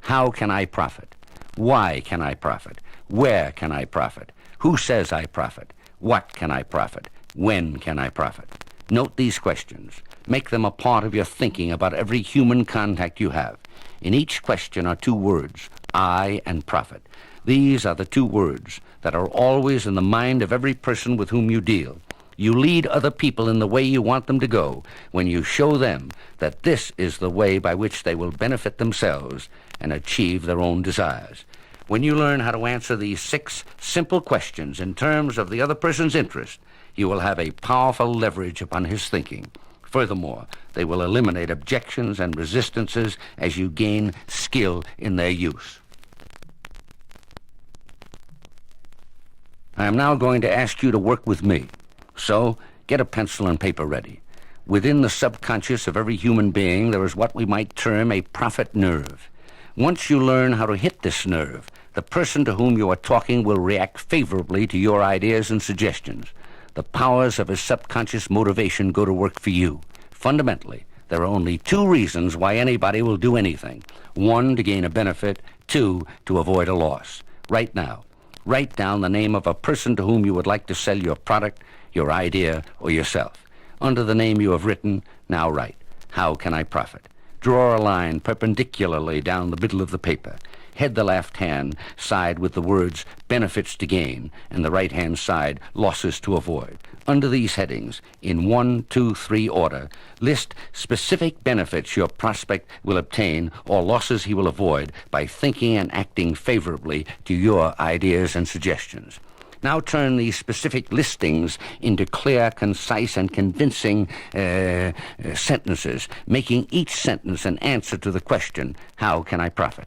How can I profit? Why can I profit? Where can I profit? Who says I profit? What can I profit? When can I profit? Note these questions. Make them a part of your thinking about every human contact you have. In each question are 2 words, I and profit. These are the 2 words that are always in the mind of every person with whom you deal. You lead other people in the way you want them to go when you show them that this is the way by which they will benefit themselves and achieve their own desires. When you learn how to answer these 6 simple questions in terms of the other person's interest, you will have a powerful leverage upon his thinking. Furthermore, they will eliminate objections and resistances as you gain skill in their use. I am now going to ask you to work with me. So, get a pencil and paper ready. Within the subconscious of every human being, there is what we might term a profit nerve. Once you learn how to hit this nerve, the person to whom you are talking will react favorably to your ideas and suggestions. The powers of his subconscious motivation go to work for you. Fundamentally, there are only 2 reasons why anybody will do anything. 1, to gain a benefit. 2, to avoid a loss. Right now, write down the name of a person to whom you would like to sell your product, your idea, or yourself. Under the name you have written, now write, how can I profit? Draw a line perpendicularly down the middle of the paper. Head the left-hand side with the words benefits to gain and the right-hand side losses to avoid. Under these headings, in 1, 2, 3 order, list specific benefits your prospect will obtain or losses he will avoid by thinking and acting favorably to your ideas and suggestions. Now turn these specific listings into clear, concise, and convincing sentences, making each sentence an answer to the question, how can I profit?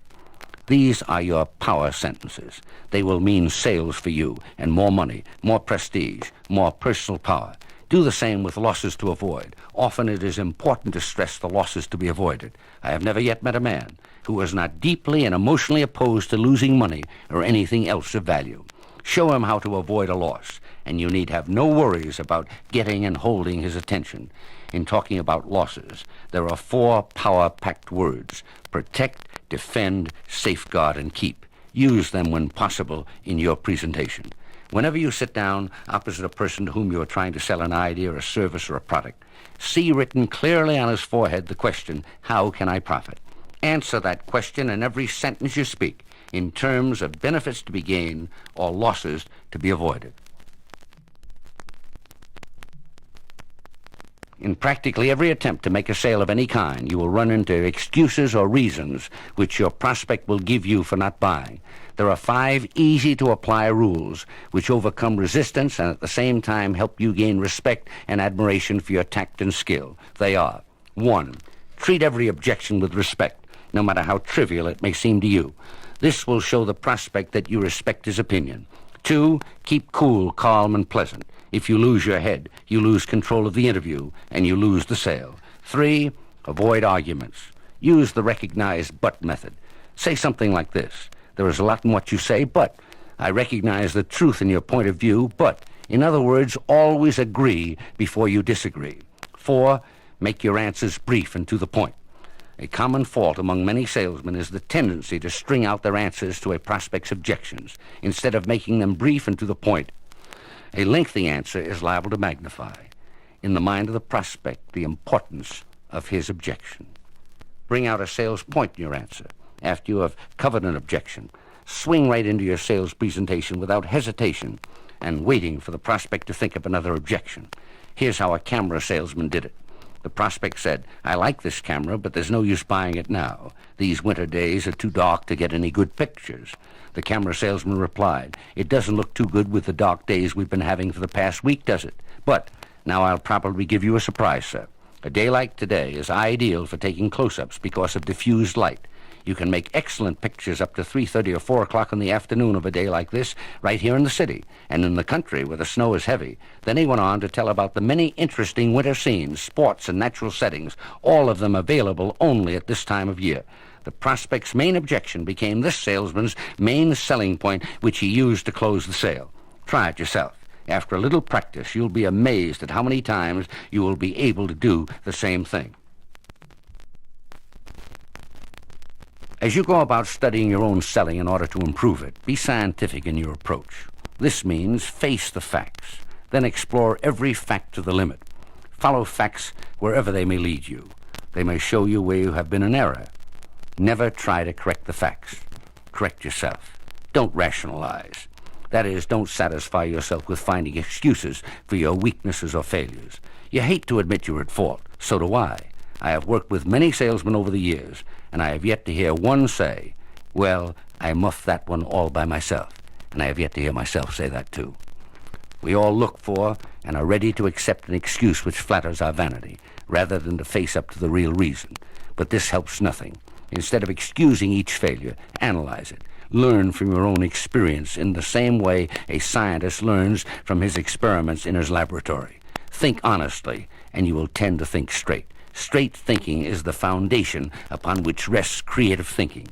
These are your power sentences. They will mean sales for you and more money, more prestige, more personal power. Do the same with losses to avoid. Often it is important to stress the losses to be avoided. I have never yet met a man who was not deeply and emotionally opposed to losing money or anything else of value. Show him how to avoid a loss, and you need have no worries about getting and holding his attention. In talking about losses, there are 4 power-packed words: protect, defend, safeguard, and keep. Use them when possible in your presentation. Whenever you sit down opposite a person to whom you are trying to sell an idea, a service, or a product, see written clearly on his forehead the question, how can I profit? Answer that question in every sentence you speak in terms of benefits to be gained or losses to be avoided. In practically every attempt to make a sale of any kind, you will run into excuses or reasons which your prospect will give you for not buying. There are 5 easy-to-apply rules which overcome resistance and at the same time help you gain respect and admiration for your tact and skill. They are: 1. Treat every objection with respect, no matter how trivial it may seem to you. This will show the prospect that you respect his opinion. 2. Keep cool, calm, and pleasant. If you lose your head, you lose control of the interview, and you lose the sale. 3. Avoid arguments. Use the recognized but method. Say something like this: there is a lot in what you say, but I recognize the truth in your point of view, but, in other words, always agree before you disagree. 4. Make your answers brief and to the point. A common fault among many salesmen is the tendency to string out their answers to a prospect's objections, instead of making them brief and to the point. A lengthy answer is liable to magnify, in the mind of the prospect, the importance of his objection. Bring out a sales point in your answer. After you have covered an objection, swing right into your sales presentation without hesitation and waiting for the prospect to think of another objection. Here's how a camera salesman did it. The prospect said, I like this camera, but there's no use buying it now. These winter days are too dark to get any good pictures. The camera salesman replied, it doesn't look too good with the dark days we've been having for the past week, does it? But now I'll probably give you a surprise, sir. A day like today is ideal for taking close-ups because of diffused light. You can make excellent pictures up to 3:30 or 4 o'clock in the afternoon of a day like this right here in the city and in the country where the snow is heavy. Then he went on to tell about the many interesting winter scenes, sports, and natural settings, all of them available only at this time of year. The prospect's main objection became this salesman's main selling point, which he used to close the sale. Try it yourself. After a little practice, you'll be amazed at how many times you will be able to do the same thing. As you go about studying your own selling in order to improve it, be scientific in your approach. This means face the facts, then explore every fact to the limit. Follow facts wherever they may lead you. They may show you where you have been in error. Never try to correct the facts. Correct yourself. Don't rationalize. That is, don't satisfy yourself with finding excuses for your weaknesses or failures. You hate to admit you're at fault. So do I. I have worked with many salesmen over the years, and I have yet to hear one say, well, I muffed that one all by myself. And I have yet to hear myself say that too. We all look for and are ready to accept an excuse which flatters our vanity, rather than to face up to the real reason. But this helps nothing. Instead of excusing each failure, analyze it. Learn from your own experience in the same way a scientist learns from his experiments in his laboratory. Think honestly, and you will tend to think straight. Straight thinking is the foundation upon which rests creative thinking.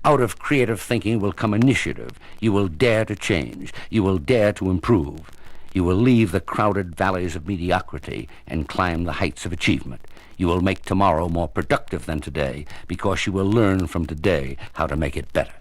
Out of creative thinking will come initiative. You will dare to change. You will dare to improve. You will leave the crowded valleys of mediocrity and climb the heights of achievement. You will make tomorrow more productive than today because you will learn from today how to make it better.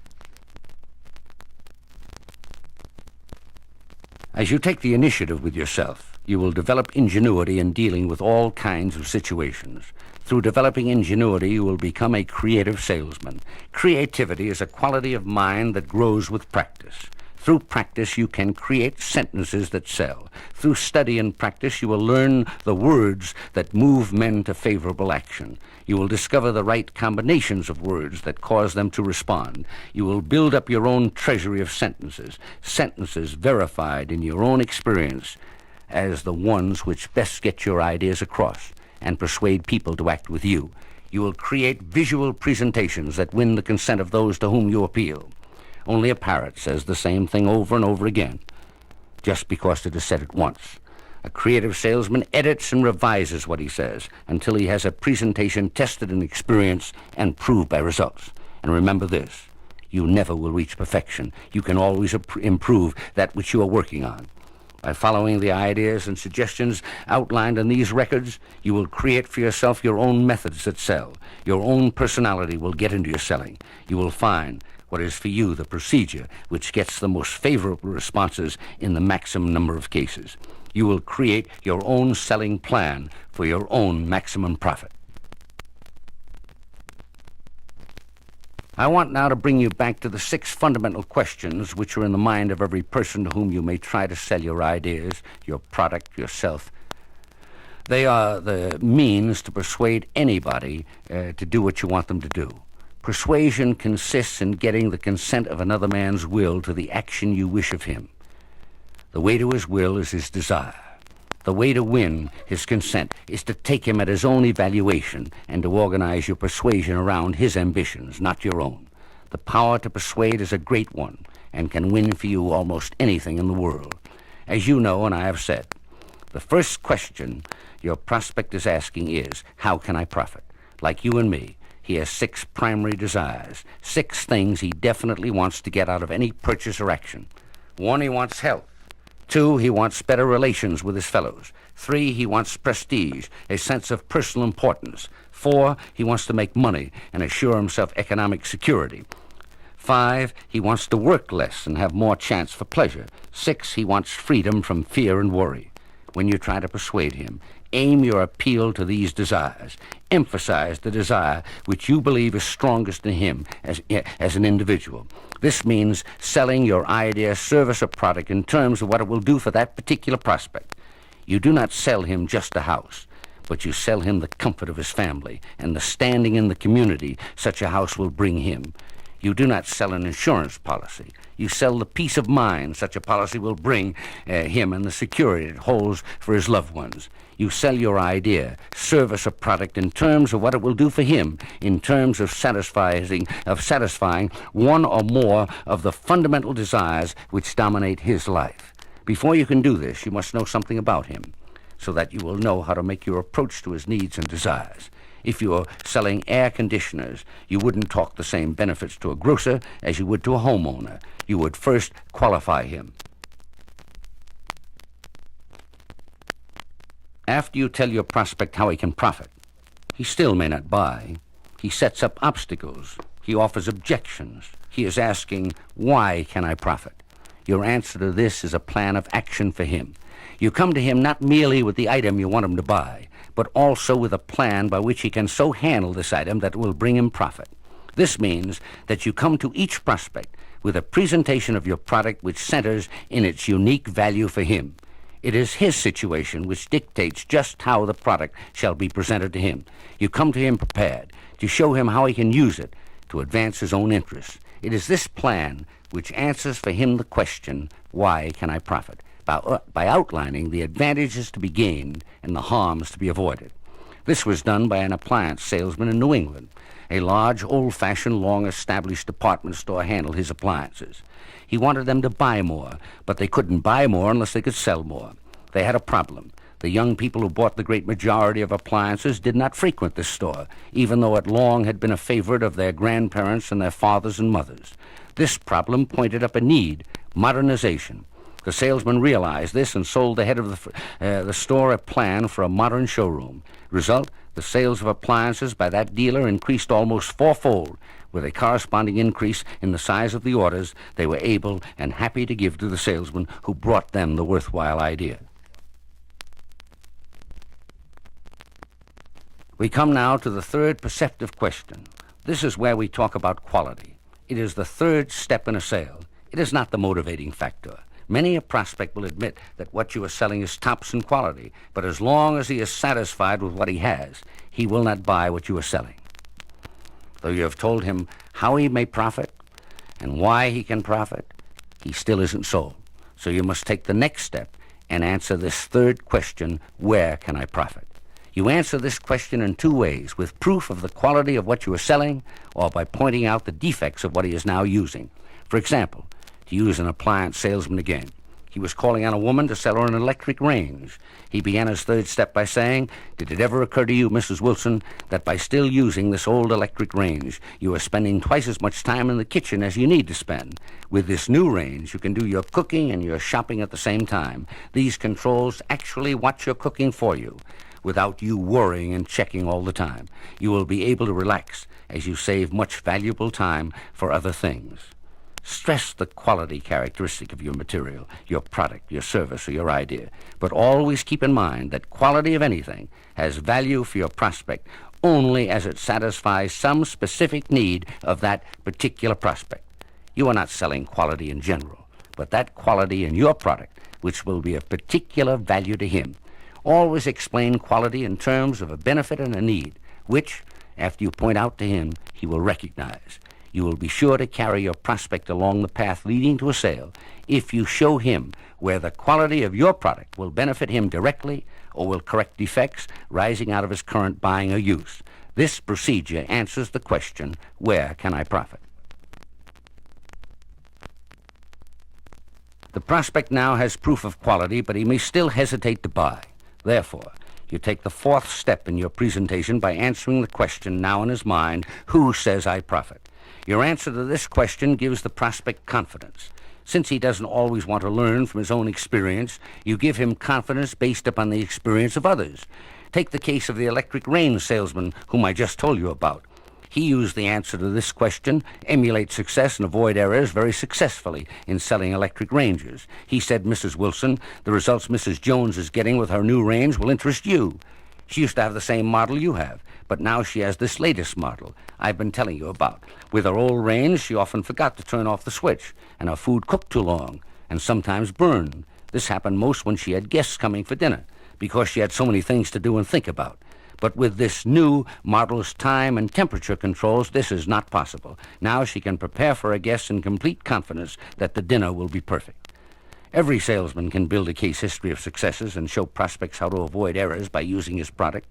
As you take the initiative with yourself, you will develop ingenuity in dealing with all kinds of situations. Through developing ingenuity, you will become a creative salesman. Creativity is a quality of mind that grows with practice. Through practice, you can create sentences that sell. Through study and practice, you will learn the words that move men to favorable action. You will discover the right combinations of words that cause them to respond. You will build up your own treasury of sentences, sentences verified in your own experience as the ones which best get your ideas across and persuade people to act with you. You will create visual presentations that win the consent of those to whom you appeal. Only a parrot says the same thing over and over again, just because it is said it once. A creative salesman edits and revises what he says until he has a presentation tested in experience and proved by results. And remember this, you never will reach perfection. You can always improve that which you are working on. By following the ideas and suggestions outlined in these records, you will create for yourself your own methods that sell. Your own personality will get into your selling. You will find what is for you the procedure which gets the most favorable responses in the maximum number of cases. You will create your own selling plan for your own maximum profit. I want now to bring you back to the 6 fundamental questions which are in the mind of every person to whom you may try to sell your ideas, your product, yourself. They are the means to persuade anybody to do what you want them to do. Persuasion consists in getting the consent of another man's will to the action you wish of him. The way to his will is his desire. The way to win his consent is to take him at his own evaluation and to organize your persuasion around his ambitions, not your own. The power to persuade is a great one and can win for you almost anything in the world. As you know, and I have said, the first question your prospect is asking is, how can I profit? Like you and me, he has 6 primary desires, 6 things he definitely wants to get out of any purchase or action. 1, he wants health. 2, he wants better relations with his fellows. 3, he wants prestige, a sense of personal importance. 4, he wants to make money and assure himself economic security. 5, he wants to work less and have more chance for pleasure. 6, he wants freedom from fear and worry. When you try to persuade him, aim your appeal to these desires. Emphasize the desire which you believe is strongest in him as an individual. This means selling your idea, service, or product in terms of what it will do for that particular prospect. You do not sell him just a house, but you sell him the comfort of his family and the standing in the community such a house will bring him. You do not sell an insurance policy. You sell the peace of mind such a policy will bring him and the security it holds for his loved ones. You sell your idea, service, or product in terms of what it will do for him, in terms of satisfying one or more of the fundamental desires which dominate his life. Before you can do this, you must know something about him, so that you will know how to make your approach to his needs and desires. If you're selling air conditioners, you wouldn't talk the same benefits to a grocer as you would to a homeowner. You would first qualify him. After you tell your prospect how he can profit, he still may not buy. He sets up obstacles. He offers objections. He is asking, why can I profit? Your answer to this is a plan of action for him. You come to him not merely with the item you want him to buy, but also with a plan by which he can so handle this item that it will bring him profit. This means that you come to each prospect with a presentation of your product which centers in its unique value for him. It is his situation which dictates just how the product shall be presented to him. You come to him prepared to show him how he can use it to advance his own interests. It is this plan which answers for him the question, why can I profit? By outlining the advantages to be gained and the harms to be avoided. This was done by an appliance salesman in New England. A large, old-fashioned, long-established department store handled his appliances. He wanted them to buy more, but they couldn't buy more unless they could sell more. They had a problem. The young people who bought the great majority of appliances did not frequent this store, even though it long had been a favorite of their grandparents and their fathers and mothers. This problem pointed up a need, modernization. The salesman realized this and sold the head of the store a plan for a modern showroom. Result, the sales of appliances by that dealer increased almost fourfold, with a corresponding increase in the size of the orders they were able and happy to give to the salesman who brought them the worthwhile idea. We come now to the third perceptive question. This is where we talk about quality. It is the third step in a sale. It is not the motivating factor. Many a prospect will admit that what you are selling is tops in quality, but as long as he is satisfied with what he has, he will not buy what you are selling. Though you have told him how he may profit and why he can profit, he still isn't sold. So you must take the next step and answer this third question, where can I profit? You answer this question in 2 ways, with proof of the quality of what you are selling or by pointing out the defects of what he is now using. For example, to use an appliance salesman again, he was calling on a woman to sell her an electric range. He began his third step by saying, "Did it ever occur to you, Mrs. Wilson, that by still using this old electric range, you are spending twice as much time in the kitchen as you need to spend? With this new range, you can do your cooking and your shopping at the same time. These controls actually watch your cooking for you. without you worrying and checking all the time. You will be able to relax as you save much valuable time for other things. Stress the quality characteristic of your material, your product, your service, or your idea. But always keep in mind that quality of anything has value for your prospect only as it satisfies some specific need of that particular prospect. You are not selling quality in general, but that quality in your product which will be of particular value to him. Always explain quality in terms of a benefit and a need, which, after you point out to him, he will recognize. You will be sure to carry your prospect along the path leading to a sale if you show him where the quality of your product will benefit him directly or will correct defects rising out of his current buying or use. This procedure answers the question, where can I profit? The prospect now has proof of quality, but he may still hesitate to buy. Therefore, you take the fourth step in your presentation by answering the question now in his mind, who says I profit? Your answer to this question gives the prospect confidence. Since he doesn't always want to learn from his own experience, you give him confidence based upon the experience of others. Take the case of the electric range salesman whom I just told you about. He used the answer to this question, emulate success and avoid errors, very successfully in selling electric ranges. He said, Mrs. Wilson, the results Mrs. Jones is getting with her new range will interest you. She used to have the same model you have, but now she has this latest model I've been telling you about. With her old range, she often forgot to turn off the switch, and her food cooked too long, and sometimes burned. This happened most when she had guests coming for dinner, because she had so many things to do and think about. But with this new model's time and temperature controls, this is not possible. Now she can prepare for her guests in complete confidence that the dinner will be perfect. Every salesman can build a case history of successes and show prospects how to avoid errors by using his product.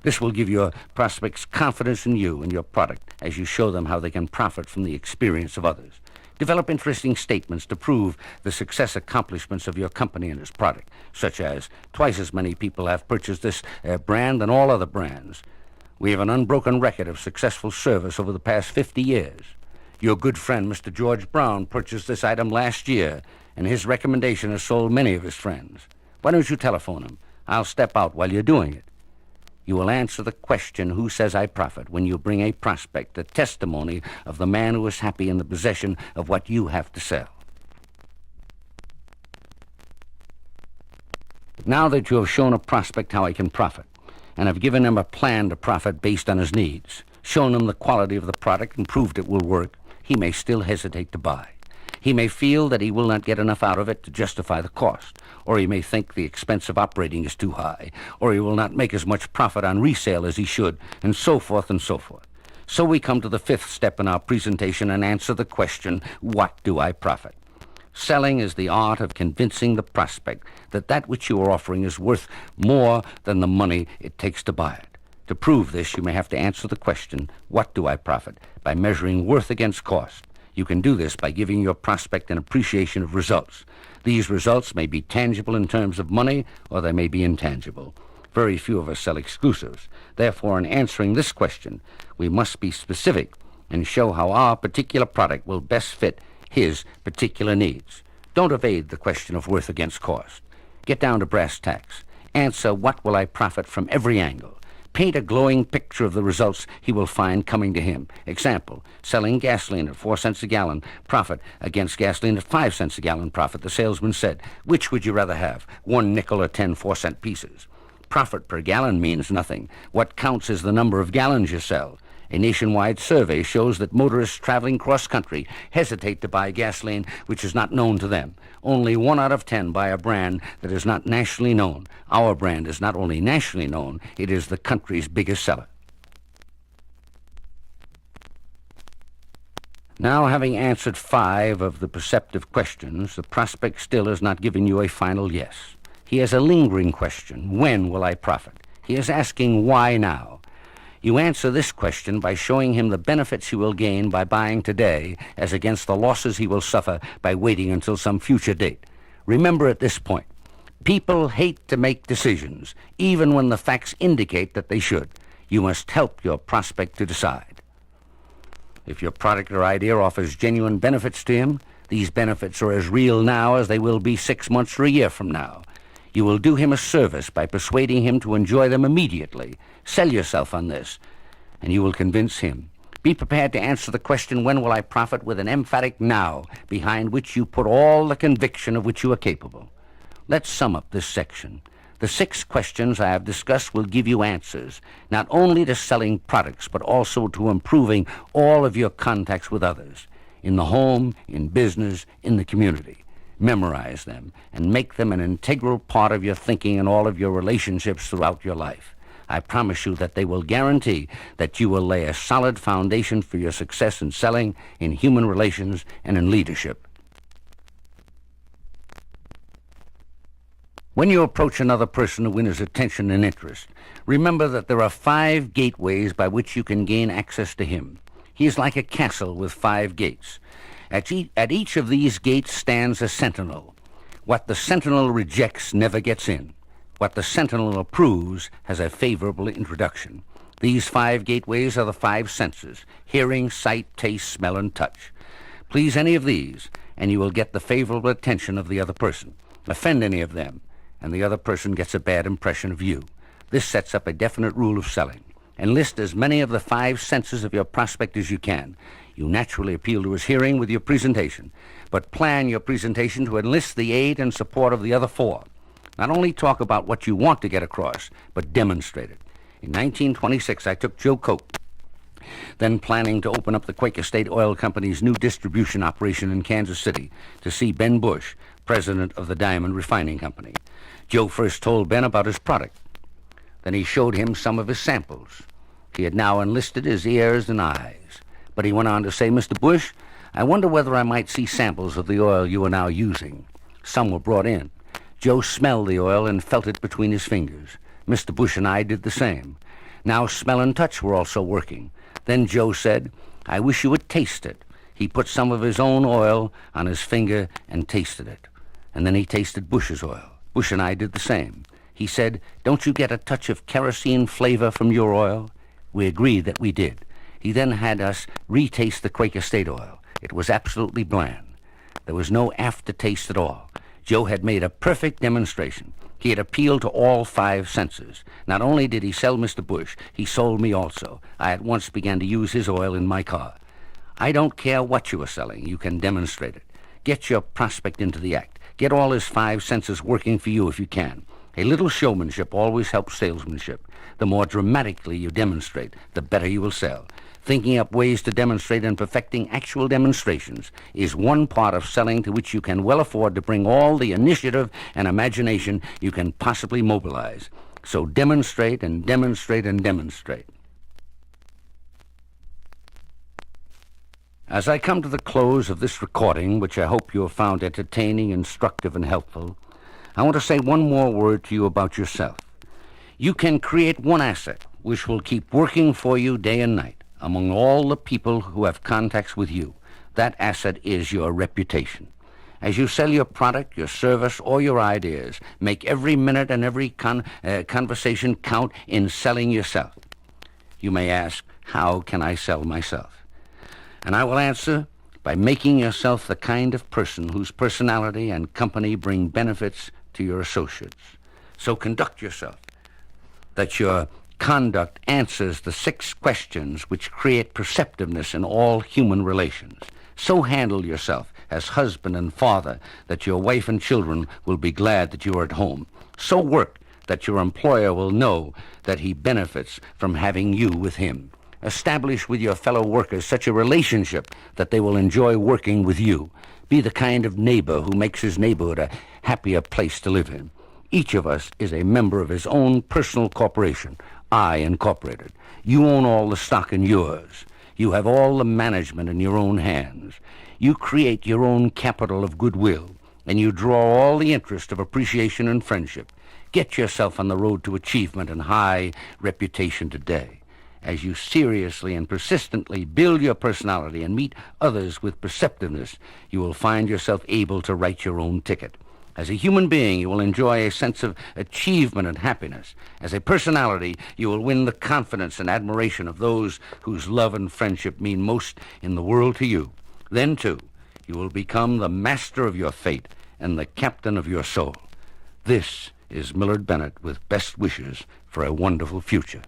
This will give your prospects confidence in you and your product as you show them how they can profit from the experience of others. Develop interesting statements to prove the success accomplishments of your company and its product, such as, twice as many people have purchased this brand than all other brands. We have an unbroken record of successful service over the past 50 years. Your good friend, Mr. George Brown, purchased this item last year, and his recommendation has sold many of his friends. Why don't you telephone him? I'll step out while you're doing it. You will answer the question, who says I profit, when you bring a prospect, a testimony of the man who is happy in the possession of what you have to sell. Now that you have shown a prospect how he can profit, and have given him a plan to profit based on his needs, shown him the quality of the product and proved it will work, he may still hesitate to buy. He may feel that he will not get enough out of it to justify the cost, or he may think the expense of operating is too high, or he will not make as much profit on resale as he should, and so forth and so forth. So we come to the fifth step in our presentation and answer the question, what do I profit? Selling is the art of convincing the prospect that that which you are offering is worth more than the money it takes to buy it. To prove this, you may have to answer the question, what do I profit, by measuring worth against cost. You can do this by giving your prospect an appreciation of results. These results may be tangible in terms of money, or they may be intangible. Very few of us sell exclusives. Therefore, in answering this question, we must be specific and show how our particular product will best fit his particular needs. Don't evade the question of worth against cost. Get down to brass tacks. Answer, what will I profit from every angle? Paint a glowing picture of the results he will find coming to him. Example, selling gasoline at 4 cents a gallon, profit against gasoline at 5 cents a gallon profit. The salesman said, which would you rather have, 1 nickel or 10 4-cent pieces? Profit per gallon means nothing. What counts is the number of gallons you sell. A nationwide survey shows that motorists traveling cross-country hesitate to buy gasoline which is not known to them. Only 1 out of 10 buy a brand that is not nationally known. Our brand is not only nationally known, it is the country's biggest seller. Now, having answered 5 of the perceptive questions, the prospect still has not given you a final yes. He has a lingering question, when will I profit? He is asking why now. You answer this question by showing him the benefits he will gain by buying today as against the losses he will suffer by waiting until some future date. Remember at this point, people hate to make decisions, even when the facts indicate that they should. You must help your prospect to decide. If your product or idea offers genuine benefits to him, these benefits are as real now as they will be 6 months or a year from now. You will do him a service by persuading him to enjoy them immediately. Sell yourself on this, and you will convince him. Be prepared to answer the question, when will I profit, with an emphatic now, behind which you put all the conviction of which you are capable. Let's sum up this section. The 6 questions I have discussed will give you answers, not only to selling products, but also to improving all of your contacts with others, in the home, in business, in the community. Memorize them and make them an integral part of your thinking and all of your relationships throughout your life. I promise you that they will guarantee that you will lay a solid foundation for your success in selling, in human relations, and in leadership. When you approach another person to win his attention and interest, remember that there are 5 gateways by which you can gain access to him. He is like a castle with 5 gates. At each of these gates stands a sentinel. What the sentinel rejects never gets in. What the sentinel approves has a favorable introduction. These 5 gateways are the 5 senses: hearing, sight, taste, smell, and touch. Please any of these, and you will get the favorable attention of the other person. Offend any of them, and the other person gets a bad impression of you. This sets up a definite rule of selling. Enlist as many of the 5 senses of your prospect as you can. You naturally appeal to his hearing with your presentation, but plan your presentation to enlist the aid and support of the other 4. Not only talk about what you want to get across, but demonstrate it. In 1926, I took Joe Coke, then planning to open up the Quaker State Oil Company's new distribution operation in Kansas City, to see Ben Bush, president of the Diamond Refining Company. Joe first told Ben about his product. Then he showed him some of his samples. He had now enlisted his ears and eyes. But he went on to say, "Mr. Bush, I wonder whether I might see samples of the oil you are now using." Some were brought in. Joe smelled the oil and felt it between his fingers. Mr. Bush and I did the same. Now smell and touch were also working. Then Joe said, "I wish you would taste it." He put some of his own oil on his finger and tasted it. And then he tasted Bush's oil. Bush and I did the same. He said, "Don't you get a touch of kerosene flavor from your oil?" We agreed that we did. He then had us retaste the Quaker State oil. It was absolutely bland. There was no aftertaste at all. Joe had made a perfect demonstration. He had appealed to all 5 senses. Not only did he sell Mr. Bush, he sold me also. I at once began to use his oil in my car. I don't care what you are selling. You can demonstrate it. Get your prospect into the act. Get all his 5 senses working for you if you can. A little showmanship always helps salesmanship. The more dramatically you demonstrate, the better you will sell. Thinking up ways to demonstrate and perfecting actual demonstrations is one part of selling to which you can well afford to bring all the initiative and imagination you can possibly mobilize. So demonstrate and demonstrate and demonstrate. As I come to the close of this recording, which I hope you have found entertaining, instructive, and helpful, I want to say one more word to you about yourself. You can create one asset which will keep working for you day and night among all the people who have contacts with you. That asset is your reputation. As you sell your product, your service, or your ideas, make every minute and every conversation count in selling yourself. You may ask, how can I sell myself? And I will answer, by making yourself the kind of person whose personality and company bring benefits to your associates. So conduct yourself that your conduct answers the 6 questions which create perceptiveness in all human relations. So handle yourself as husband and father that your wife and children will be glad that you are at home. So work that your employer will know that he benefits from having you with him. Establish with your fellow workers such a relationship that they will enjoy working with you. Be the kind of neighbor who makes his neighborhood a happier place to live in. Each of us is a member of his own personal corporation, I Incorporated. You own all the stock in yours. You have all the management in your own hands. You create your own capital of goodwill, and you draw all the interest of appreciation and friendship. Get yourself on the road to achievement and high reputation today. As you seriously and persistently build your personality and meet others with perceptiveness, you will find yourself able to write your own ticket. As a human being, you will enjoy a sense of achievement and happiness. As a personality, you will win the confidence and admiration of those whose love and friendship mean most in the world to you. Then, too, you will become the master of your fate and the captain of your soul. This is Millard Bennet with best wishes for a wonderful future.